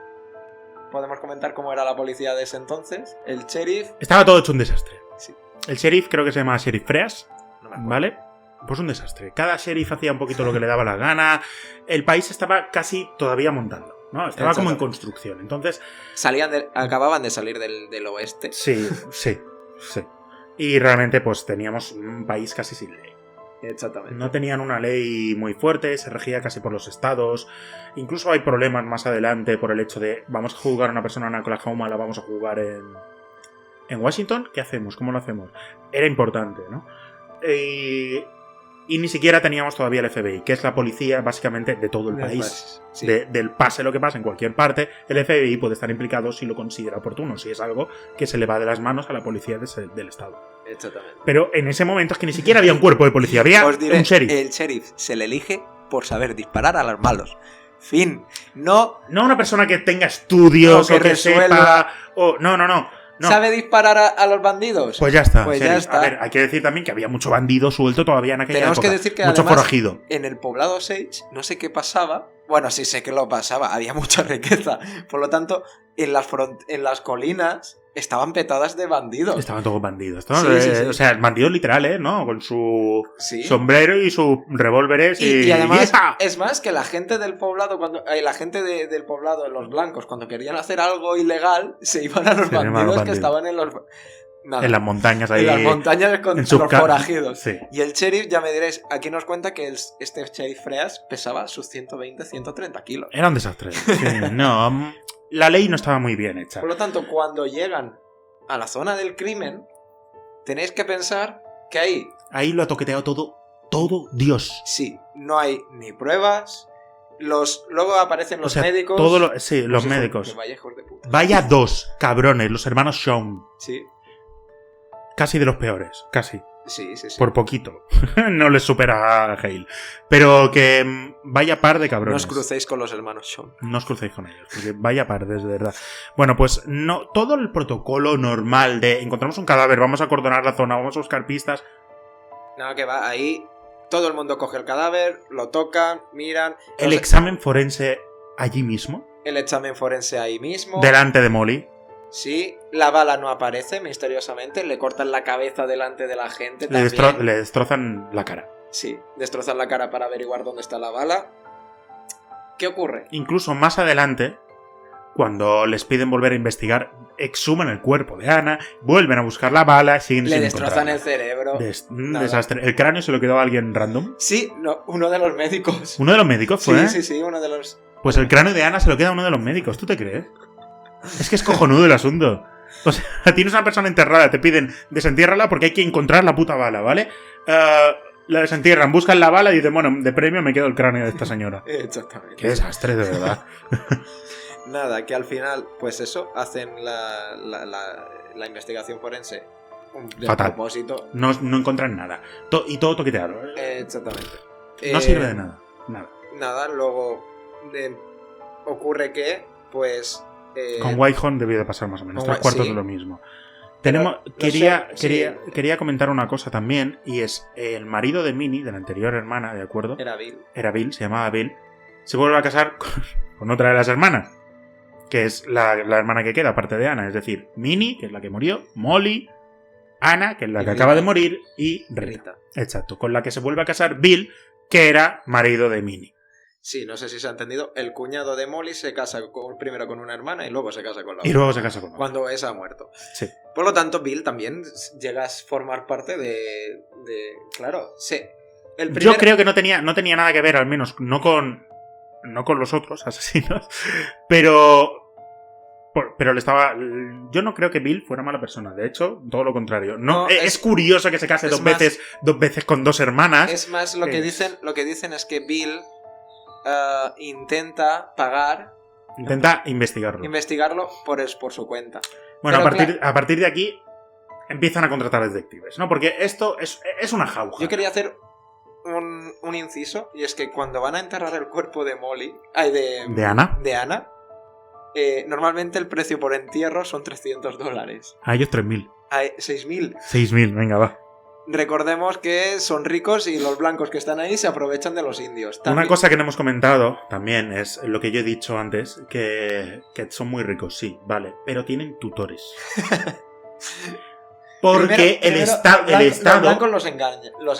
Podemos comentar cómo era la policía de ese entonces. El sheriff... Estaba todo hecho un desastre. Sí, El sheriff creo que se llama Sheriff Freas, no me acuerdo. ¿vale? Pues un desastre. Cada sheriff hacía un poquito lo que le daba la gana. El país estaba casi todavía montando, ¿no? Estaba como en construcción. Entonces, Acababan de salir del oeste. sí. Y realmente pues teníamos un país casi sin ley. Exactamente. No tenían una ley muy fuerte, se regía casi por los estados. Incluso hay problemas más adelante por el hecho de vamos a juzgar a una persona en Oklahoma, la vamos a jugar en Washington. ¿Qué hacemos? ¿Cómo lo hacemos? Era importante, ¿no? Y ni siquiera teníamos todavía el FBI, que es la policía básicamente de todo el país. Sí. Del pase lo que pase en cualquier parte, el FBI puede estar implicado si lo considera oportuno, si es algo que se le va de las manos a la policía del estado. Exactamente. Pero en ese momento es que ni siquiera había un cuerpo de policía, había Os diré, un sheriff. el sheriff se le elige por saber disparar a los malos. Fin. No, No una persona que tenga estudios O que o que resuelva. sepa. O, no. sabe disparar a los bandidos. Pues ya está. Pues ya sheriff. está. A ver, hay que decir también que había mucho bandido suelto todavía en aquella Tenemos época. que decir que mucho además, forajido. en el poblado Osage, no sé qué pasaba. Bueno, sí sé que lo pasaba, había mucha riqueza. Por lo tanto, en las colinas estaban petadas de bandidos. Estaban todos bandidos, ¿no? Sí. O sea, bandidos literales, ¿no? Con su Sí. sombrero y sus revólveres Y además, ¡Yeah! es más que la gente del poblado, la gente del poblado, los blancos, cuando querían hacer algo ilegal, se iban a los Se iban a los bandidos que bandidos. estaban en los... Nada, En las montañas ahí. en las montañas con en los sus forajidos. Sí. Y el sheriff, ya me diréis, aquí nos cuenta que este sheriff Freas pesaba sus 120, 130 kilos. Era un desastre. Sí, no, la ley no estaba muy bien hecha. Por lo tanto, cuando llegan a la zona del crimen, tenéis que pensar que ahí, Ahí lo ha toqueteado todo Dios. sí, no hay ni pruebas. Luego aparecen los O sea, médicos. sí, Pues los hijos- médicos. que vaya hijos de puta. Vaya 2 cabrones, los hermanos Shawn. Sí, Casi de los peores, casi. sí. Por poquito. No les supera a Hale. Pero que vaya par de No cabrones. os crucéis con los hermanos Shawn. No os crucéis con ellos, porque vaya par, de verdad. Bueno, pues no, todo el protocolo normal de encontramos un cadáver, vamos a acordonar la zona, vamos a buscar pistas. Nada, que va, ahí todo el mundo coge el cadáver, lo tocan, miran. El los- examen forense allí mismo, el examen forense ahí mismo. delante de Molly. Sí, la bala no aparece misteriosamente, le cortan la cabeza delante de la gente Le, también. le destrozan la cara. Sí, destrozan la cara para averiguar dónde está la bala. ¿Qué ocurre? Incluso más adelante, cuando les piden volver a investigar, exhuman el cuerpo de Ana, vuelven a buscar la bala, siguen Le sin destrozan el encontrarla. cerebro. Un Nada. desastre. ¿El cráneo se lo quedó a alguien random? Sí, no, uno de los médicos. ¿Uno de los médicos fue? Sí, uno de los... Pues el cráneo de Ana se lo queda a uno de los médicos, ¿tú te crees? Es que es cojonudo el asunto. O sea, tienes una persona enterrada, te piden desentiérrala porque hay que encontrar la puta bala, ¿vale? La desentierran, buscan la bala y dicen, bueno, de premio me quedo el cráneo de esta señora. Exactamente. Qué desastre, de verdad. Nada, que al final, pues eso, hacen la investigación forense de Fatal. propósito. No encuentran nada. Y todo toqueteado. Exactamente. No sirve de nada. Nada. Nada, luego ocurre que, pues... Con Whitehorn debió de pasar más o menos. con 3 cuartos sí. de lo mismo. Pero, Quería comentar una cosa también, y es el marido de Minnie, de la anterior hermana, ¿de acuerdo? Era Bill. Era Bill, se llamaba Bill. Se vuelve a casar con otra de las hermanas, que es la hermana que queda, aparte de Ana. Es decir, Minnie, que es la que murió, Molly, Ana, que es la Y que Rita. acaba de morir, y Rita. Rita. Exacto, con la que se vuelve a casar Bill, que era marido de Minnie. Sí, no sé si se ha entendido. El cuñado de Molly se casa primero con una hermana y luego se casa con la otra. Y luego se casa con otra. Cuando esa ha muerto. Sí. Por lo tanto, Bill también llega a formar parte claro, sí. Yo creo que no tenía nada que ver, al menos no con los otros asesinos, pero le estaba... Yo no creo que Bill fuera mala persona, de hecho, todo lo contrario. No, es curioso que se case dos veces con dos hermanas. Es más, lo que dicen es que Bill intenta investigarlo por su cuenta. Bueno, a partir de aquí empiezan a contratar detectives, ¿no? Porque esto es una jauja. Yo quería hacer un inciso, y es que cuando van a enterrar el cuerpo de Molly... ¿De Ana? De Ana, normalmente el precio por entierro son $300. A ellos 3.000. A 6.000. 6.000, venga, va. Recordemos que son ricos y los blancos que están ahí se aprovechan de los indios. Una cosa que no hemos comentado también es lo que yo he dicho antes, que son muy ricos, sí, vale, pero tienen tutores. Porque el Estado... Los blancos los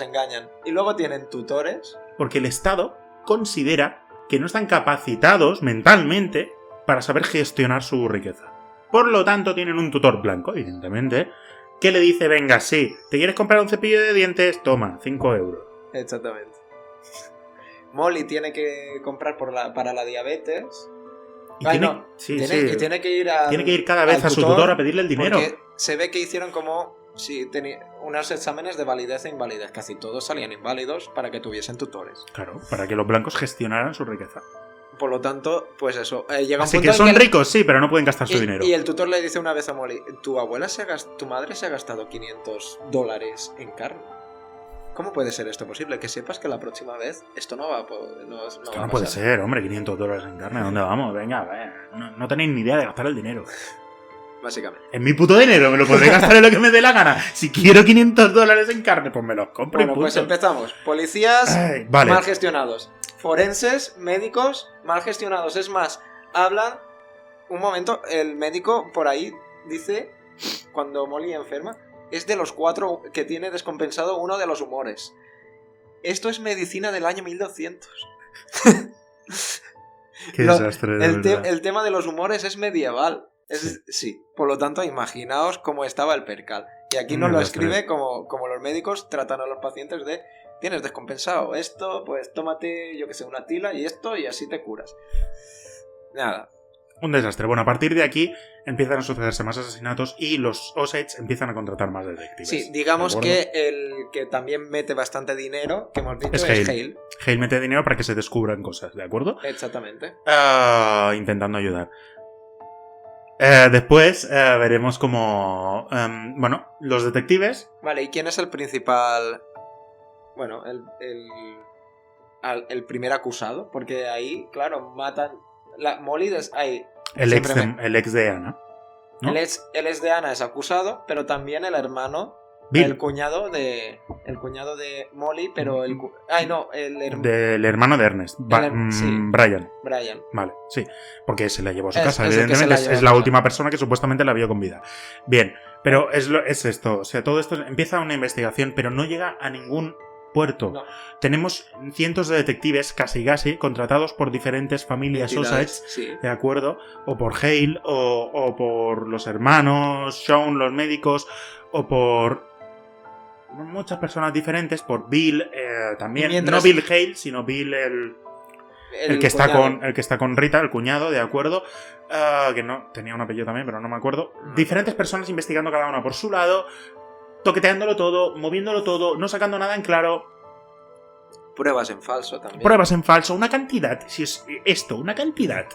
engañan. Y luego tienen tutores. Porque el Estado considera que no están capacitados mentalmente para saber gestionar su riqueza. Por lo tanto, tienen un tutor blanco, evidentemente, que le dice, venga, sí, ¿te quieres comprar un cepillo de dientes? Toma, 5 euros. Exactamente. Molly tiene que comprar para la diabetes. Y tiene que ir cada vez a su tutor a pedirle el dinero. Porque se ve que hicieron como unos exámenes de validez e invalidez. Casi todos salían inválidos para que tuviesen tutores. Claro, para que los blancos gestionaran su riqueza. Por lo tanto, pues eso. Llega Así que son ricos, sí, pero no pueden gastar su dinero. Y el tutor le dice una vez a Molly, tu madre se ha gastado $500 en carne. ¿Cómo puede ser esto posible? Que sepas que la próxima vez esto no va a poder. No puede ser, hombre, $500 en carne. ¿A dónde vamos? Venga, no tenéis ni idea de gastar el dinero. Básicamente. Es mi puto dinero, me lo podré gastar en lo que me dé la gana. Si quiero $500 en carne, pues me los compro. Bueno, pues empezamos. Policías mal gestionados. Forenses, médicos mal gestionados. Es más, hablan. Un momento, el médico por ahí dice, cuando Molly enferma, es de los 4 que tiene descompensado uno de los humores. Esto es medicina del año 1200. Qué desastre, el tema de los humores es medieval. Sí, por lo tanto, imaginaos cómo estaba el percal. Y aquí nos lo escribe como los médicos tratan a los pacientes de... Tienes descompensado esto, pues tómate, yo que sé, una tila y esto, y así te curas. Nada. Un desastre. Bueno, a partir de aquí empiezan a sucederse más asesinatos y los Osage empiezan a contratar más detectives. Sí, digamos que el que también mete bastante dinero, que hemos dicho, es Hale. Hale mete dinero para que se descubran cosas, ¿de acuerdo? Exactamente. Intentando ayudar. Después veremos como... los detectives... Vale, ¿y quién es el principal...? Bueno, el primer acusado, porque ahí, claro, matan... Molly ahí... El ex de Ana, ¿no? El ex de Ana es acusado, pero también el hermano... Bill. El cuñado de Molly, pero el hermano de Ernest. Sí. Brian. Vale, sí. Porque se la llevó a su casa, evidentemente. Es la última persona que supuestamente la vio con vida. Bien, pero es esto. O sea, todo esto empieza una investigación, pero no llega a ningún puerto. No. Tenemos cientos de detectives, casi contratados por diferentes familias Osage, sí. ¿De acuerdo? O por Hale, o por los hermanos, Sean, los médicos, o por... muchas personas diferentes, por Bill también, no Bill Hale, sino Bill el que está con Rita, el cuñado, de acuerdo, que no tenía un apellido también, pero no me acuerdo. Diferentes personas investigando cada una por su lado, toqueteándolo todo, moviéndolo todo, no sacando nada en claro. Pruebas en falso también. Pruebas en falso, una cantidad, si es esto, una cantidad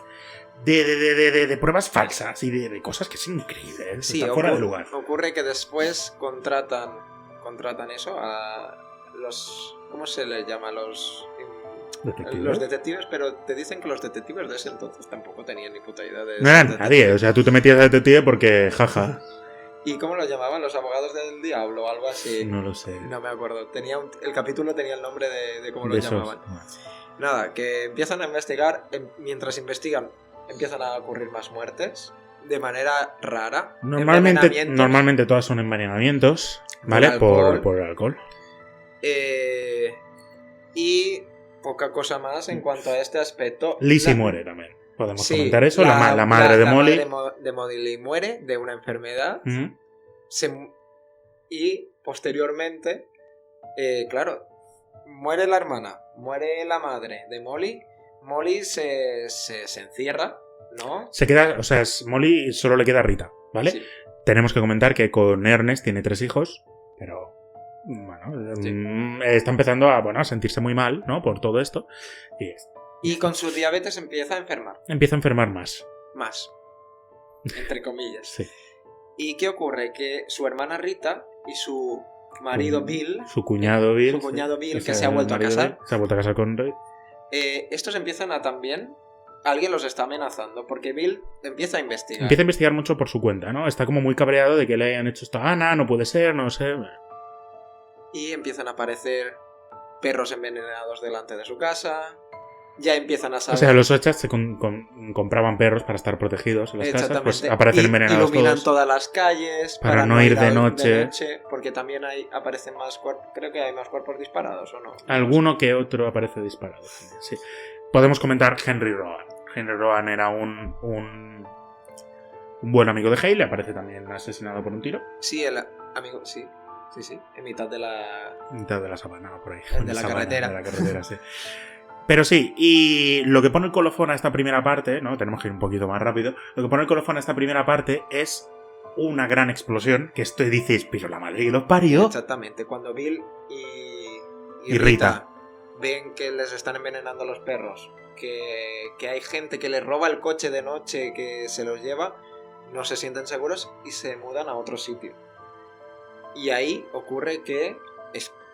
de pruebas falsas y de cosas que es increíble, sí, está fuera de lugar. Ocurre que después contratan eso a los... ¿Cómo se les llama? Los detectives, pero te dicen que los detectives de ese entonces tampoco tenían ni puta idea de... No eran nadie, o sea, tú te metías a detective porque jaja. ¿Y cómo los llamaban? ¿Los abogados del diablo o algo así? No lo sé. No me acuerdo. El capítulo tenía el nombre de cómo los llamaban. Nada, que empiezan a investigar, mientras investigan empiezan a ocurrir más muertes de manera rara. Normalmente todas son envenenamientos, ¿vale? Por el alcohol. Y poca cosa más en cuanto a este aspecto. Lizzie muere también. Podemos Sí, comentar eso. La madre de Molly. La madre de Molly muere de una enfermedad. Ujú. Y posteriormente, claro, muere la hermana, muere la madre de Molly. Molly se encierra, ¿no? Se queda, o sea, Molly solo le queda Rita, ¿vale? Sí. Tenemos que comentar que con Ernest tiene 3 hijos, pero bueno, Sí. Está empezando a sentirse muy mal, ¿no? Por todo esto. Y con su diabetes empieza a enfermar. Empieza a enfermar más. Más. Entre comillas. Sí. ¿Y qué ocurre? Que su hermana Rita y su marido Bill, Su cuñado Bill. su cuñado Bill, sí, que se ha vuelto a marido casar, Bill, se ha vuelto a casar con Ray. estos empiezan a también... Alguien los está amenazando, porque Bill empieza a investigar. Empieza a investigar mucho por su cuenta, ¿no? Está como muy cabreado de que le hayan hecho esto a Ana, no puede ser, no sé. Y empiezan a aparecer perros envenenados delante de su casa. Ya empiezan a saber... O sea, los Ochas se compraban perros para estar protegidos en las casas, pues Exactamente. aparecen envenenados iluminan todos. todas las calles Para no ir de noche. porque también aparecen más cuerpos. Creo que hay más cuerpos disparados, ¿o no? Alguno que otro aparece disparado. Sí. Podemos comentar Henry Rowan. Henry Rowan era un buen amigo de Hale, aparece también asesinado por un tiro. Sí, el amigo, sí. En mitad de la... En mitad de la sabana, o por ahí. De la carretera. De la carretera, sí. Pero sí, y lo que pone el colofón a esta primera parte, ¿no? Tenemos que ir un poquito más rápido. Lo que pone el colofón a esta primera parte es una gran explosión, que esto dices, pero la madre que los parió. Exactamente, cuando Bill Y Rita ven que les están envenenando los perros, que hay gente que les roba el coche de noche, que se los lleva, no se sienten seguros y se mudan a otro sitio. Y ahí ocurre que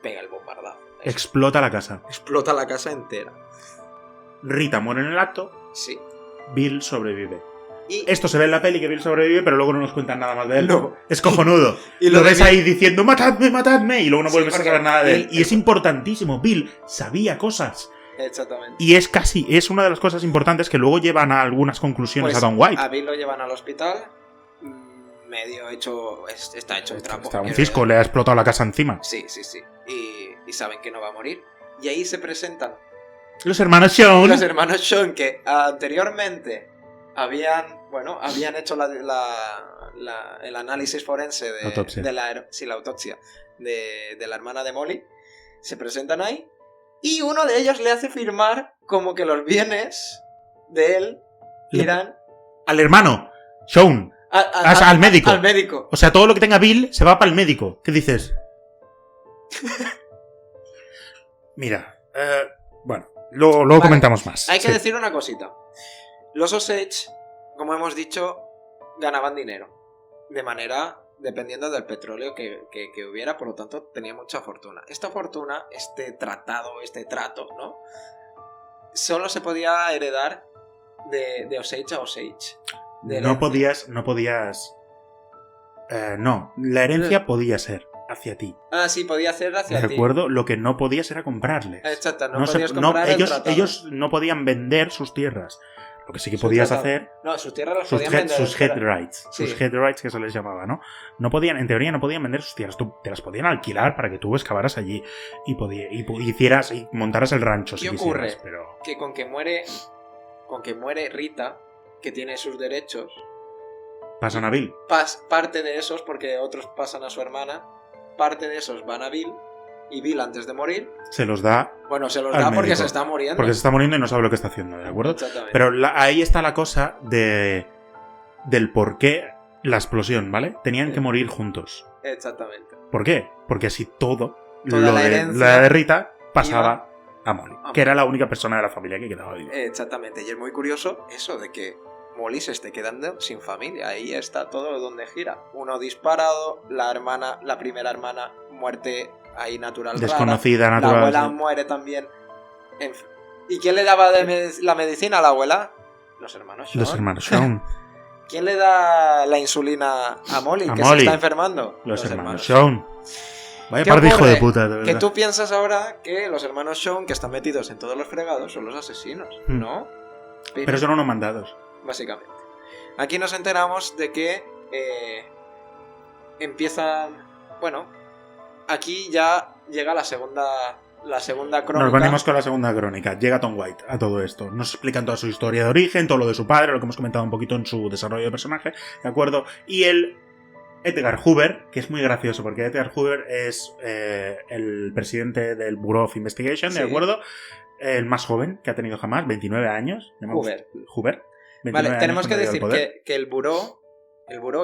pega el bombardazo. Explota la casa. Explota la casa entera. Rita muere en el acto. Sí. Bill sobrevive. Y Esto se ve en la peli que Bill sobrevive, pero luego no nos cuentan nada más de él. No. Es cojonudo. Y lo de ves Bill- ahí diciendo ¡matadme, matadme! Y luego no Sí, vuelves a porque saber nada de él. Bill- Y es importantísimo. Bill sabía cosas. Exactamente. Y es una de las cosas importantes que luego llevan a algunas conclusiones Pues a Don White. a Bill lo llevan al hospital, medio hecho... Está hecho el trapo. Está un quiero cisco, decir. le ha explotado la casa encima. Sí. Y saben que no va a morir. Y ahí se presentan Los hermanos Shawn. los hermanos Shawn, que anteriormente habían hecho el análisis forense de Autopsia. la autopsia de la hermana de Molly. Se presentan ahí y uno de ellos le hace firmar como que los bienes de él irán Al hermano Shawn. Al médico. Al médico. O sea, todo lo que tenga Bill se va para el médico. ¿Qué dices? Mira, bueno, luego Vale. comentamos más. Hay que Sí. decir una cosita. Los Osage, como hemos dicho, ganaban dinero. De manera, dependiendo del petróleo que hubiera, por lo tanto, tenía mucha fortuna. Esta fortuna, este trato, ¿no? Solo se podía heredar de Osage a Osage. No podías. No, la herencia podía ser hacia ti. Ah, sí, podía hacer hacia ¿De ti. acuerdo? Lo que no podías era comprarles. Exacto, no No podías se- comprar el tratado. ellos no podían vender sus tierras. Lo que sí que Su podías tratado. hacer, No, sus tierras las sus podían head, vender. sus head rights. Sí. Sus head rights que se les llamaba, ¿no? No podían, en teoría no podían vender sus tierras. Tú te las podían alquilar para que tú excavaras allí y hicieras y montaras el rancho si ¿Qué ocurre? quisieras, pero Que con que muere Rita, que tiene sus derechos, pasan a Bill. parte de esos, porque otros pasan a su hermana, parte de esos van a Bill, y Bill antes de morir, Se los da bueno, se los Al da porque médico. se está muriendo. porque se está muriendo y no sabe lo que está haciendo, ¿de acuerdo? Exactamente. Pero ahí está la cosa del por qué la explosión, ¿vale? Tenían que morir juntos. Exactamente. ¿Por qué? Porque así todo Toda lo la de herencia la de Rita pasaba a Molly, a que era la única persona de la familia que quedaba viva. Exactamente. Y es muy curioso eso de que Molly se esté quedando sin familia. Ahí está todo donde gira. Uno disparado, la primera hermana muerte ahí natural. Desconocida, rara. natural. La abuela sí. muere también. ¿Y quién le daba la medicina a la abuela? Los hermanos Shawn. Los hermanos Shawn. ¿Quién le da la insulina a Molly? A Que Molly. se está enfermando. Los hermanos Shawn. Vaya ¿Qué par de hijo ocurre? de puta, de Que verdad. tú piensas ahora que los hermanos Shawn, que están metidos en todos los fregados, son los asesinos, Hmm. ¿no? Pero son unos mandados. Básicamente. Aquí nos enteramos de que empiezan... Bueno, aquí ya llega la segunda la segunda crónica. Nos venimos con la segunda crónica. Llega Tom White a todo esto. Nos explican toda su historia de origen, todo lo de su padre, lo que hemos comentado un poquito en su desarrollo de personaje, ¿de acuerdo? Y Edgar Hoover, que es muy gracioso, porque Edgar Hoover es el presidente del Bureau of Investigation, ¿de acuerdo? El más joven que ha tenido jamás, 29 años. Hoover. Vale, tenemos que decir que el Bureau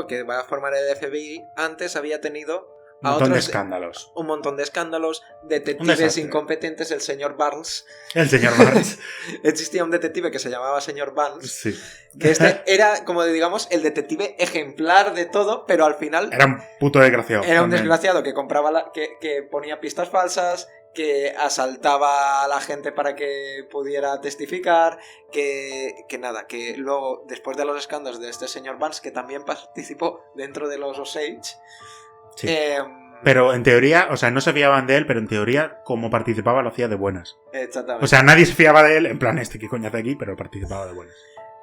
que va a formar el FBI, antes había tenido un montón de escándalos. Un montón de escándalos, detectives incompetentes, el señor Barnes. El señor Barnes. Existía un detective que se llamaba señor Barnes. Sí. Que era, como digamos, el detective ejemplar de todo, pero al final... Era un puto desgraciado. Era un desgraciado que compraba que ponía pistas falsas, que asaltaba a la gente para que pudiera testificar, que luego, después de los escándalos de este señor Barnes, que también participó dentro de los Osage... Sí. Pero en teoría, o sea, no se fiaban de él, pero en teoría, como participaba, lo hacía de buenas. Exactamente. O sea, nadie se fiaba de él, en plan, ¿qué coño hace aquí? Pero participaba de buenas.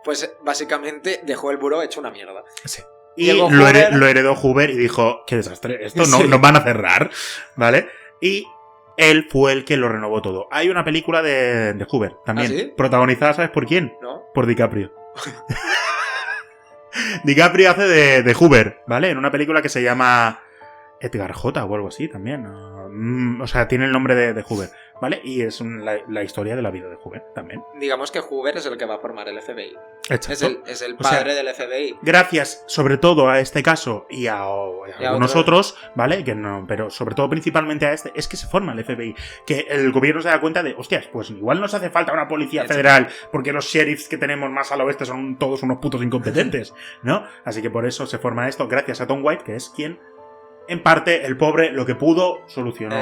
Pues básicamente dejó el buró hecho una mierda. Sí. Y lo heredó Hoover y dijo, qué desastre, esto no nos van a cerrar, ¿vale? Y él fue el que lo renovó todo. Hay una película de Hoover también, ¿sí? Protagonizada, ¿sabes por quién? ¿No? Por DiCaprio. DiCaprio hace de Hoover, ¿vale? En una película que se llama Edgar J o algo así también. O sea, tiene el nombre de Hoover, ¿vale? Y es la historia de la vida de Hoover también. Digamos que Hoover es el que va a formar el FBI. Exacto. Es el padre del FBI. Gracias, sobre todo, a este caso y a algunos otros, ¿vale? Que no, pero sobre todo principalmente a este, es que se forma el FBI. Que el gobierno se da cuenta de, hostias, pues igual nos hace falta una policía federal, porque los sheriffs que tenemos más al oeste son todos unos putos incompetentes, ¿no? Así que por eso se forma esto, gracias a Tom White, que es quien... En parte, el pobre, lo que pudo, solucionó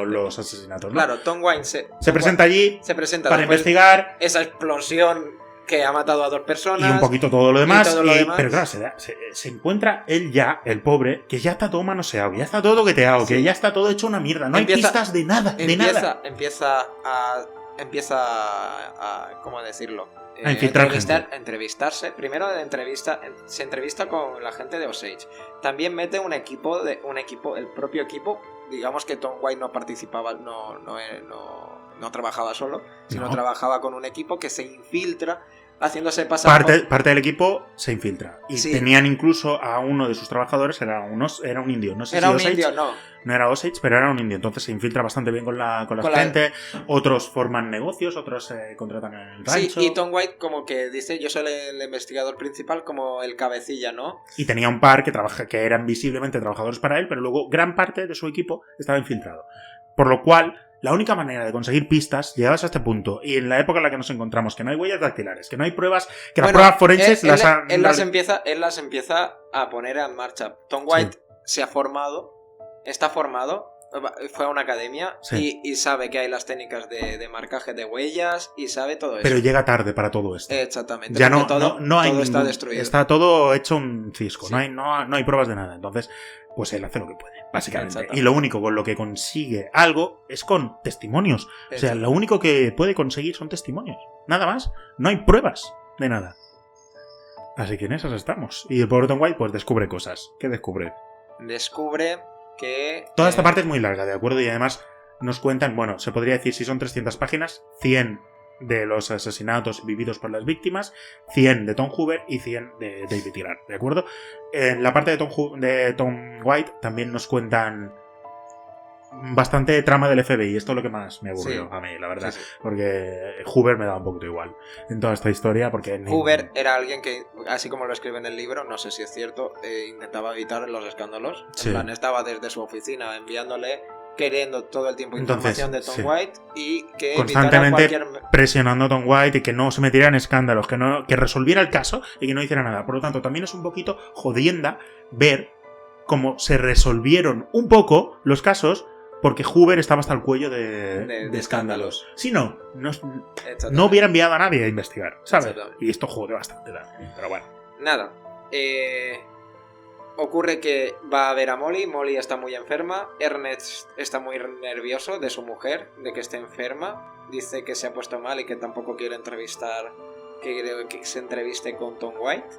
los asesinatos, ¿no? Claro, Tom White se presenta allí para investigar. Esa explosión que ha matado a 2 personas. Y un poquito todo lo demás. Pero claro, se encuentra él ya, el pobre, que ya está todo manoseado, ya está todo toqueteado, que ya está todo hecho una mierda. No hay pistas de nada, Empieza a ¿cómo decirlo? A entrevistarse. Primero se entrevista con la gente de Osage. También mete un equipo, el propio equipo. Digamos que Tom White no participaba, no trabajaba solo, sino trabajaba con un equipo que se infiltra haciéndose pasar parte del equipo se infiltra. Y tenían incluso a uno de sus trabajadores, era un indio. No sé era si un Osage, indio, no. No era Osage, pero era un indio. Entonces se infiltra bastante bien con la gente. Otros forman negocios, otros contratan en el rancho. Sí, y Tom White como que dice, yo soy el investigador principal, como el cabecilla, ¿no? Y tenía un par que eran visiblemente trabajadores para él, pero luego gran parte de su equipo estaba infiltrado. Por lo cual... La única manera de conseguir pistas, llegadas a este punto, y en la época en la que nos encontramos, que no hay huellas dactilares, que no hay pruebas, que las pruebas forenses él las empieza a poner en marcha. Tom White está formado, fue a una academia y sabe que hay las técnicas de marcaje de huellas y sabe todo eso. Pero llega tarde para todo esto. Exactamente. Ya todo está destruido. Está todo hecho un cisco, sí. No hay pruebas de nada. Entonces, pues él hace lo que puede, básicamente. Y lo único con lo que consigue algo es con testimonios. O sea, lo único que puede conseguir son testimonios. Nada más. No hay pruebas de nada. Así que en esas estamos. Y el pobre Tom White pues descubre cosas. ¿Qué descubre? Descubre que... Toda esta parte es muy larga, ¿de acuerdo? Y además nos cuentan, bueno, se podría decir, si son 300 páginas, 100 de los asesinatos vividos por las víctimas, 100 de Tom Hoover y 100 de David Tyler, ¿de acuerdo? En la parte de Tom White también nos cuentan bastante trama del FBI. Esto es lo que más me aburrió a mí, la verdad. Sí. Porque Hoover me daba un poquito igual en toda esta historia. Porque Hoover era alguien que, así como lo escribe en el libro, no sé si es cierto, intentaba evitar los escándalos. Sí. En plan, estaba desde su oficina enviándole, queriendo todo el tiempo información de Tom White y que constantemente presionando a Tom White y que no se metiera en escándalos, que resolviera el caso y que no hiciera nada. Por lo tanto, también es un poquito jodienda ver cómo se resolvieron un poco los casos, porque Hoover estaba hasta el cuello de escándalos. Si no hubiera enviado a nadie a investigar, ¿sabes? Y esto jode bastante también, pero bueno. Nada. Ocurre que va a ver a Molly. Molly está muy enferma. Ernest está muy nervioso de su mujer, de que esté enferma. Dice que se ha puesto mal y que tampoco quiere que se entreviste con Tom White.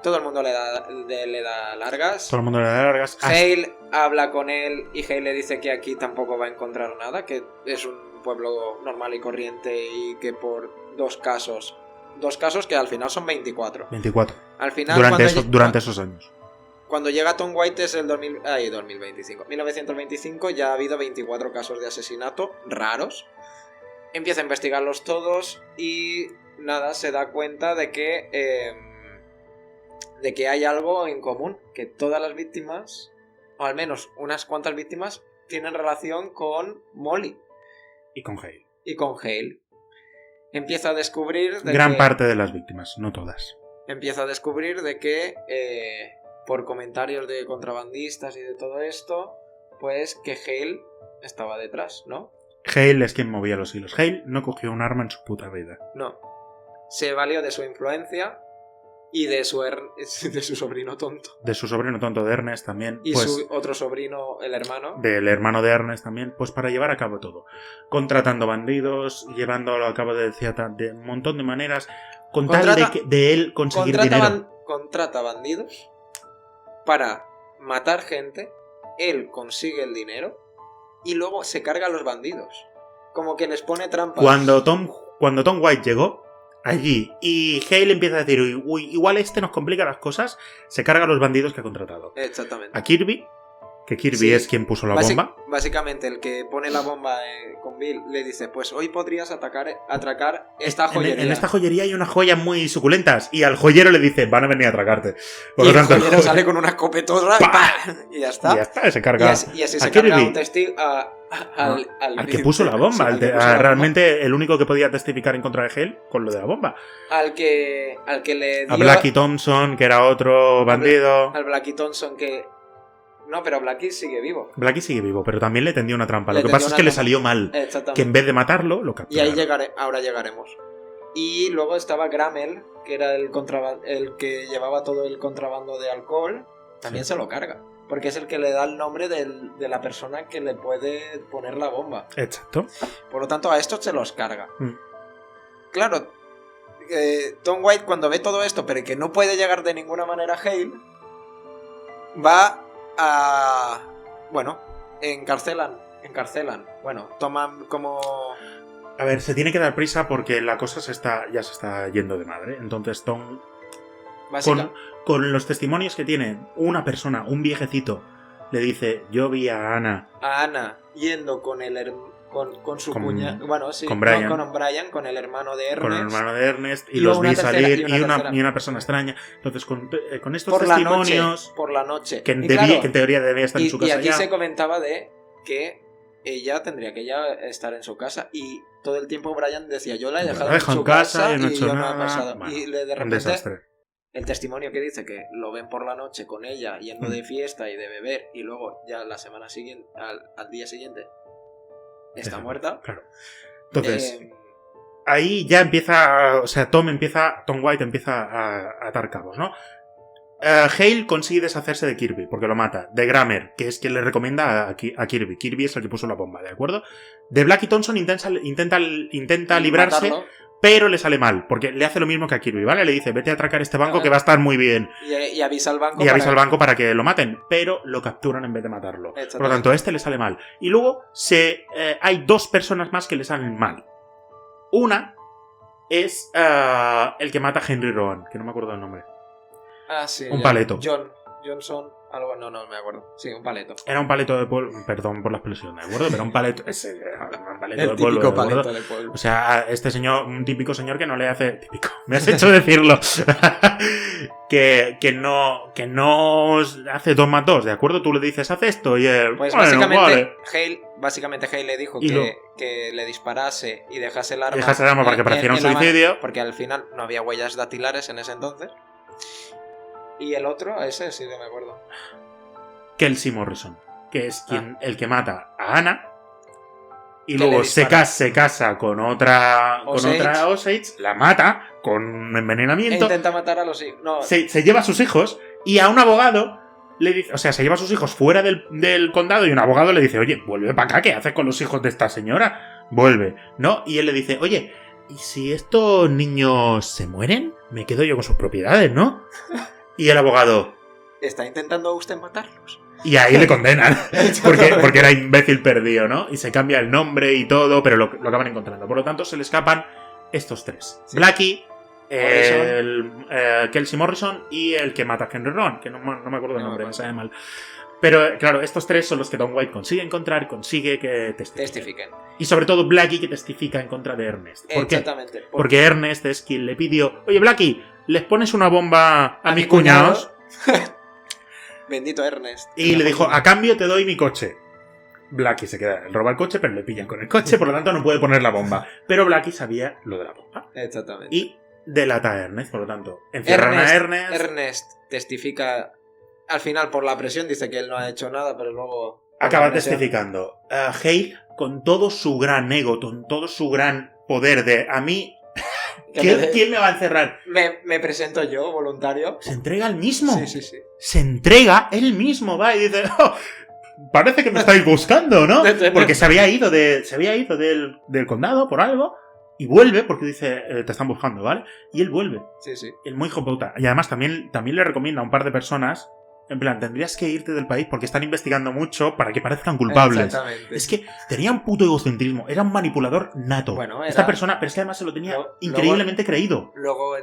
Todo el mundo le da largas. Todo el mundo le da largas. Hale habla con él y Hale le dice que aquí tampoco va a encontrar nada, que es un pueblo normal y corriente y que por dos casos que al final son 24. 24. Al final, Durante esos años. Cuando llega Tom White es el 1925, ya ha habido 24 casos de asesinato raros. Empieza a investigarlos todos y nada, se da cuenta de que hay algo en común, que todas las víctimas, o al menos unas cuantas víctimas, tienen relación con Molly. Y con Hale. Empieza a descubrir... Gran parte de las víctimas, no todas. Empieza a descubrir de que, por comentarios de contrabandistas y de todo esto, pues que Hale estaba detrás, ¿no? Hale es quien movía los hilos. Hale no cogió un arma en su puta vida. No. Se valió de su influencia y de su sobrino tonto. De su sobrino tonto, de Ernest también. Y pues, su otro sobrino, el hermano. Del hermano de Ernest también, pues para llevar a cabo todo. Contratando bandidos, llevándolo a cabo de un montón de maneras, con tal de él conseguir dinero. Contrata bandidos para matar gente, él consigue el dinero y luego se carga a los bandidos. Como que les pone trampas. Cuando Tom White llegó allí y Hale empieza a decir, uy, igual nos complica las cosas, se carga a los bandidos que ha contratado. Exactamente. A Kirby, que Kirby es quien puso la bomba. Básicamente el que pone la bomba con Bill le dice, pues hoy podrías atracar esta joyería. En esta joyería hay unas joyas muy suculentas y al joyero le dice, van a venir a atracarte. Por lo tanto, el joyero sale con una escopetora y ya está. Y ya está, se carga. Y así se carga un testigo al que puso la bomba. Realmente el único que podía testificar en contra de Hale con lo de la bomba. Al que le dio... A Blackie Thompson, que era otro bandido. Al Blackie Thompson que... No, pero Blackie sigue vivo. Blackie sigue vivo, pero también le tendió una trampa. Lo que pasa es que le salió mal. Que en vez de matarlo, lo capturaron. Y ahí ahora llegaremos. Y luego estaba Grammel, que era el que llevaba todo el contrabando de alcohol. También se lo carga. Porque es el que le da el nombre de la persona que le puede poner la bomba. Exacto. Por lo tanto, a estos se los carga. Claro, Tom White cuando ve todo esto, pero que no puede llegar de ninguna manera a Hale, va a... Bueno, encarcelan. Bueno, toman como... A ver, se tiene que dar prisa porque la cosa ya se está yendo de madre. Entonces Tom... Con los testimonios que tiene una persona, un viejecito, le dice, yo vi a Ana. A Ana yendo con su cuñada. Bueno, sí, con Brian. Con Brian, con el hermano de Ernest. Con el hermano de Ernest. Y los vi salir y una persona extraña. Entonces, con estos testimonios. Por la noche. Que en teoría debía estar en su casa. Y aquí se comentaba de que ella tendría que ya estar en su casa. Y todo el tiempo Brian decía, yo la he dejado en su casa y yo no ha pasado. Bueno, y de repente. Un desastre. El testimonio que dice que lo ven por la noche con ella yendo de fiesta y de beber y luego ya la semana siguiente, al día siguiente, está muerta. Claro. Entonces, ahí ya empieza, o sea, Tom White empieza a atar cabos, ¿no? Hale consigue deshacerse de Kirby, porque lo mata. De Grammer, que es quien le recomienda a Kirby. Kirby es el que puso la bomba, ¿de acuerdo? De Blackie Thompson intenta librarse... Matarlo. Pero le sale mal, porque le hace lo mismo que a Kirby, ¿vale? Le dice, vete a atracar este banco que va a estar muy bien. Y avisa al banco. Para que lo maten, pero lo capturan en vez de matarlo. Por lo tanto, le sale mal. Y luego hay dos personas más que le salen mal. Una es el que mata a Henry Rowan, que no me acuerdo el nombre. Ah, sí. Un paleto. Johnson... Algo, no me acuerdo. Sí, un paleto. Era un paleto de pueblo. Perdón por la expresión, ¿de acuerdo? Pero un paleto. Un paleto el de pueblo. Típico paleto de pueblo. O sea, este señor, un típico señor que no le hace. Típico. Me has hecho decirlo. que no hace 2 más 2, ¿de acuerdo? Tú le dices, haz esto y él. Pues básicamente Hale le dijo que le disparase y dejase el arma. Para que pareciera un suicidio. Porque al final no había huellas dactilares en ese entonces. Y el otro, ese sí que me acuerdo. Kelsey Morrison, que es el que mata a Ana. Y luego se casa con otra Osage, la mata con un envenenamiento. Intenta matar a los hijos. No. Se lleva a sus hijos y a un abogado le dice, o sea, se lleva a sus hijos fuera del condado y un abogado le dice, oye, vuelve para acá, ¿qué haces con los hijos de esta señora? Vuelve, ¿no? Y él le dice, oye, ¿y si estos niños se mueren? Me quedo yo con sus propiedades, ¿no? Y el abogado... ¿Está intentando usted matarlos? Y ahí le condenan. porque era imbécil perdido, ¿no? Y se cambia el nombre y todo, pero lo acaban encontrando. Por lo tanto, se le escapan estos tres. Sí. Blackie, Kelsey Morrison y el que mata a Henry Rowan, que no me acuerdo el nombre, me sabe mal. Pero, claro, estos tres son los que Tom White consigue encontrar, consigue que testifiquen. Y sobre todo Blackie, que testifica en contra de Ernest. ¿Por Exactamente. qué? Porque Ernest es quien le pidió: oye, Blackie, ¿les pones una bomba a mis cuñados? Bendito Ernest. Y le dijo: a cambio te doy mi coche. Blackie se queda, roba el coche, pero le pillan con el coche, por lo tanto no puede poner la bomba. Pero Blackie sabía lo de la bomba. Exactamente. Y delata a Ernest, por lo tanto, encierran a Ernest. Ernest testifica. Al final, por la presión, dice que él no ha hecho nada, pero luego... Acaba testificando. Hale, con todo su gran ego, con todo su gran poder de... A mí... ¿Quién me va a encerrar? Me presento yo, voluntario. Se entrega él mismo. Sí. Se entrega él mismo, va, y dice... Oh, parece que me estáis buscando, ¿no? Porque se había ido del condado por algo... Y vuelve porque dice, te están buscando, ¿vale? Y él vuelve. Sí. El muy hijo puta. Y además también le recomienda a un par de personas... En plan, tendrías que irte del país porque están investigando mucho para que parezcan culpables. Exactamente. Es que tenía un puto egocentrismo. Era un manipulador nato. Bueno, esta persona, pero es que además se lo tenía increíblemente creído. Luego,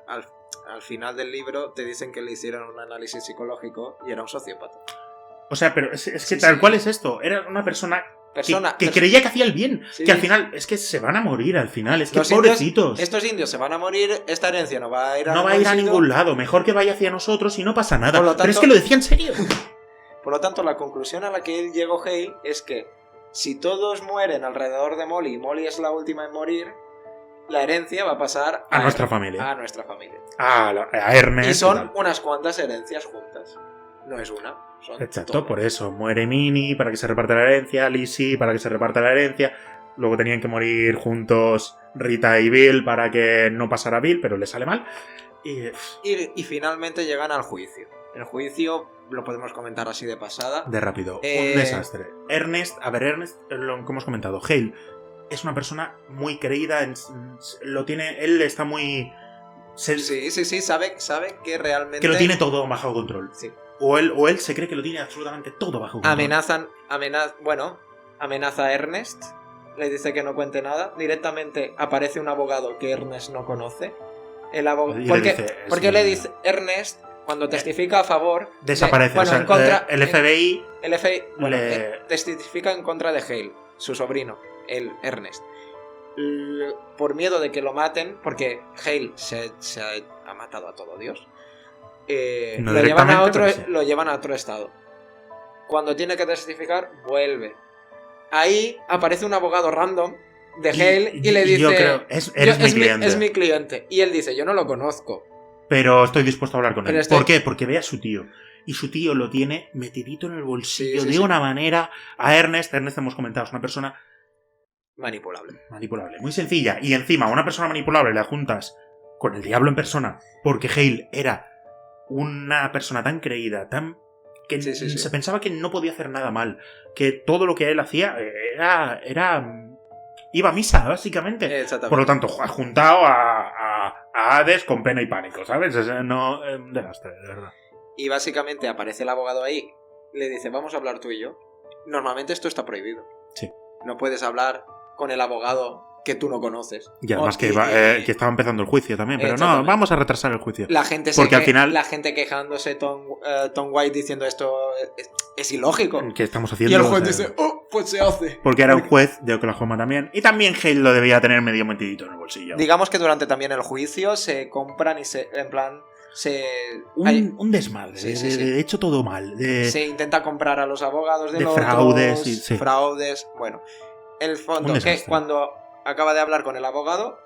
al final del libro, te dicen que le hicieron un análisis psicológico y era un sociópata. O sea, pero es que tal cual es esto. Era una persona que creía que hacía el bien. Sí. Que al final, es que se van a morir al final. Es que pobrecitos. Estos indios se van a morir, esta herencia no va a ir a ningún lado. Mejor que vaya hacia nosotros y no pasa nada. Pero es que lo decía en serio. Por lo tanto, la conclusión a la que él llegó Hale es que si todos mueren alrededor de Molly y Molly es la última en morir, la herencia va a pasar a nuestra familia. A nuestra familia. A Ernest. Y son unas cuantas herencias juntas. No es una. Exacto, todas. Por eso. Muere Minnie para que se reparta la herencia, Lizzie para que se reparta la herencia. Luego tenían que morir juntos Rita y Bill para que no pasara Bill, pero le sale mal. Y finalmente llegan al juicio. El juicio lo podemos comentar así de pasada. De rápido. Un desastre. Ernest, como hemos comentado, Hale es una persona muy creída. Él está muy... Sí, sabe que realmente... Que lo tiene todo bajo control. Sí. O él se cree que lo tiene absolutamente todo bajo control. Amenaza a Ernest. Le dice que no cuente nada. Directamente aparece un abogado que Ernest no conoce. El abogado... Porque le dice Ernest, cuando testifica a favor... Desaparece. En contra, el FBI... El FBI testifica en contra de Hale, su sobrino, el Ernest. Por miedo de que lo maten, porque Hale se ha matado a todo Dios, lo llevan a otro estado. Cuando tiene que testificar, vuelve. Ahí aparece un abogado random de Hale y le dice: yo creo, es mi cliente. Y él dice: yo no lo conozco, pero estoy dispuesto a hablar con él. ¿Por qué? Porque ve a su tío. Y su tío lo tiene metidito en el bolsillo de una manera. A Ernest hemos comentado, es una persona manipulable, muy sencilla. Y encima, a una persona manipulable la juntas con el diablo en persona, porque Hale era una persona tan creída, que se pensaba que no podía hacer nada mal, que todo lo que él hacía iba a misa, básicamente. Por lo tanto, ha juntado a Hades con pena y pánico, ¿sabes? Es un desastre, de verdad. Y básicamente aparece el abogado ahí, le dice: vamos a hablar tú y yo. Normalmente esto está prohibido. Sí. No puedes hablar con el abogado que tú no conoces. Y además que estaba empezando el juicio también, pero no, vamos a retrasar el juicio. La gente al final... La gente quejándose, Tom White diciendo esto es ilógico. ¿Qué estamos haciendo? Y el juez dice: pues se hace. Porque era un juez de Oklahoma también. Y también Hale lo debía tener medio metidito en el bolsillo. Digamos que durante también el juicio se compran y un desmadre, de hecho todo mal. Se intenta comprar a los abogados de fraudes. Fraudes, bueno. El fondo que cuando acaba de hablar con el abogado,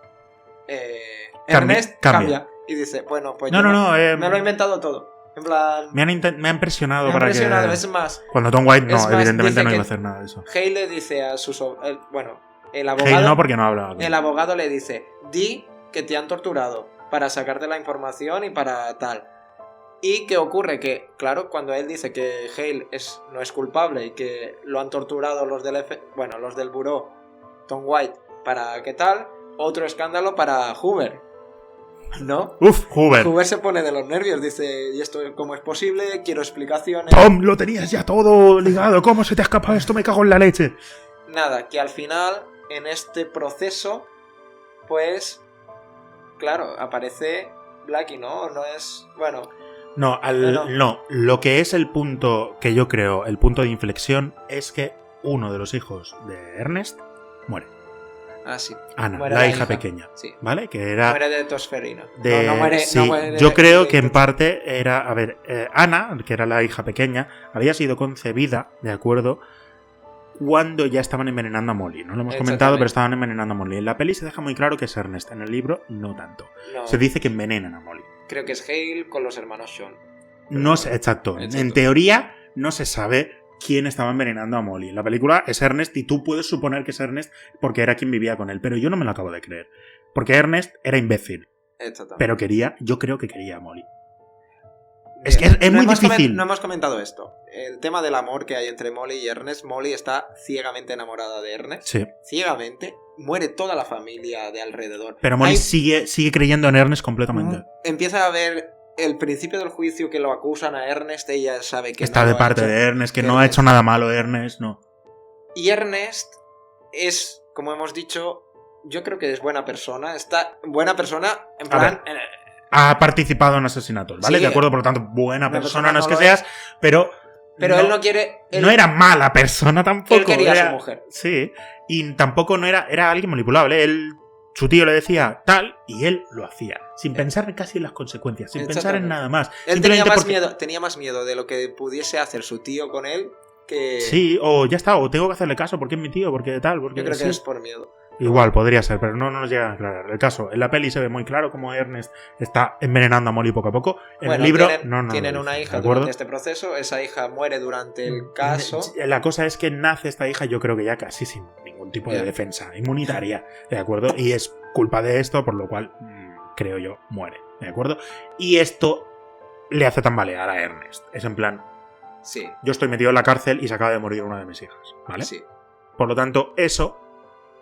Ernest cambia y dice: bueno, pues me lo he inventado todo. En plan, me han presionado para que... Es más, cuando Tom White evidentemente no iba a hacer nada de eso. Hale le dice a el abogado... Hale no, porque no habla. El abogado le dice: di que te han torturado para sacarte la información y para tal. ¿Y qué ocurre? Que, claro, cuando él dice que Hale no es culpable y que lo han torturado los del buró, Tom White, para qué tal, otro escándalo para Hoover. ¿No? Uf, Hoover. Hoover se pone de los nervios, dice, ¿y esto cómo es posible? Quiero explicaciones. Tom, lo tenías ya todo ligado. ¿Cómo se te ha escapado esto? Me cago en la leche. Nada, que al final, en este proceso, pues, claro, aparece Blackie, ¿no? No es, bueno... No, lo que es el punto que yo creo, el punto de inflexión, es que uno de los hijos de Ernest muere. Ah, sí. Ana, Muere la hija pequeña. Sí. ¿Vale? Que era... Muere de tosferina. No muere, sí, no muere yo creo que en parte era... A ver, Ana, que era la hija pequeña, había sido concebida, ¿de acuerdo?, cuando ya estaban envenenando a Molly. No lo hemos comentado, pero estaban envenenando a Molly. En la peli se deja muy claro que es Ernest. En el libro, no tanto. No. Se dice que envenenan a Molly. Creo que es Hale con los hermanos Sean. No sé, exacto. En teoría, no se sabe quién estaba envenenando a Molly. En la película es Ernest y tú puedes suponer que es Ernest porque era quien vivía con él. Pero yo no me lo acabo de creer. Porque Ernest era imbécil. Pero yo creo que quería a Molly. Es que es muy difícil. No hemos comentado esto. El tema del amor que hay entre Molly y Ernest. Molly está ciegamente enamorada de Ernest. Sí. Ciegamente. Muere toda la familia de alrededor. Pero Molly sigue creyendo en Ernest completamente. Empieza a ver el principio del juicio que lo acusan a Ernest. Ella sabe que está no de parte de Ernest, que no ha hecho nada malo Ernest, no. Y Ernest es, como hemos dicho, yo creo que es buena persona. Está buena persona en plan... Ha participado en asesinatos, ¿vale? Sí, de acuerdo, por lo tanto, buena persona no es que seas, pero él no quiere... No era mala persona tampoco. Él quería a su mujer. Sí, y tampoco no era alguien manipulable. Su tío le decía tal y él lo hacía, sin pensar casi en las consecuencias, sin pensar en nada más. Él tenía más miedo de lo que pudiese hacer su tío con él que... Sí, o ya está, o tengo que hacerle caso porque es mi tío, porque tal, porque... Yo creo que es por miedo. Igual, podría ser, pero no nos llega a aclarar. El caso, en la peli se ve muy claro cómo Ernest está envenenando a Molly poco a poco. En el libro, tienen una hija durante este proceso, esa hija muere durante el caso. La cosa es que nace esta hija, yo creo que ya casi sin ningún tipo de defensa inmunitaria, ¿de acuerdo? Y es culpa de esto, por lo cual, creo yo, muere, ¿de acuerdo? Y esto le hace tambalear a Ernest. Es en plan, sí, yo estoy metido en la cárcel y se acaba de morir una de mis hijas, ¿vale? Sí. Por lo tanto, eso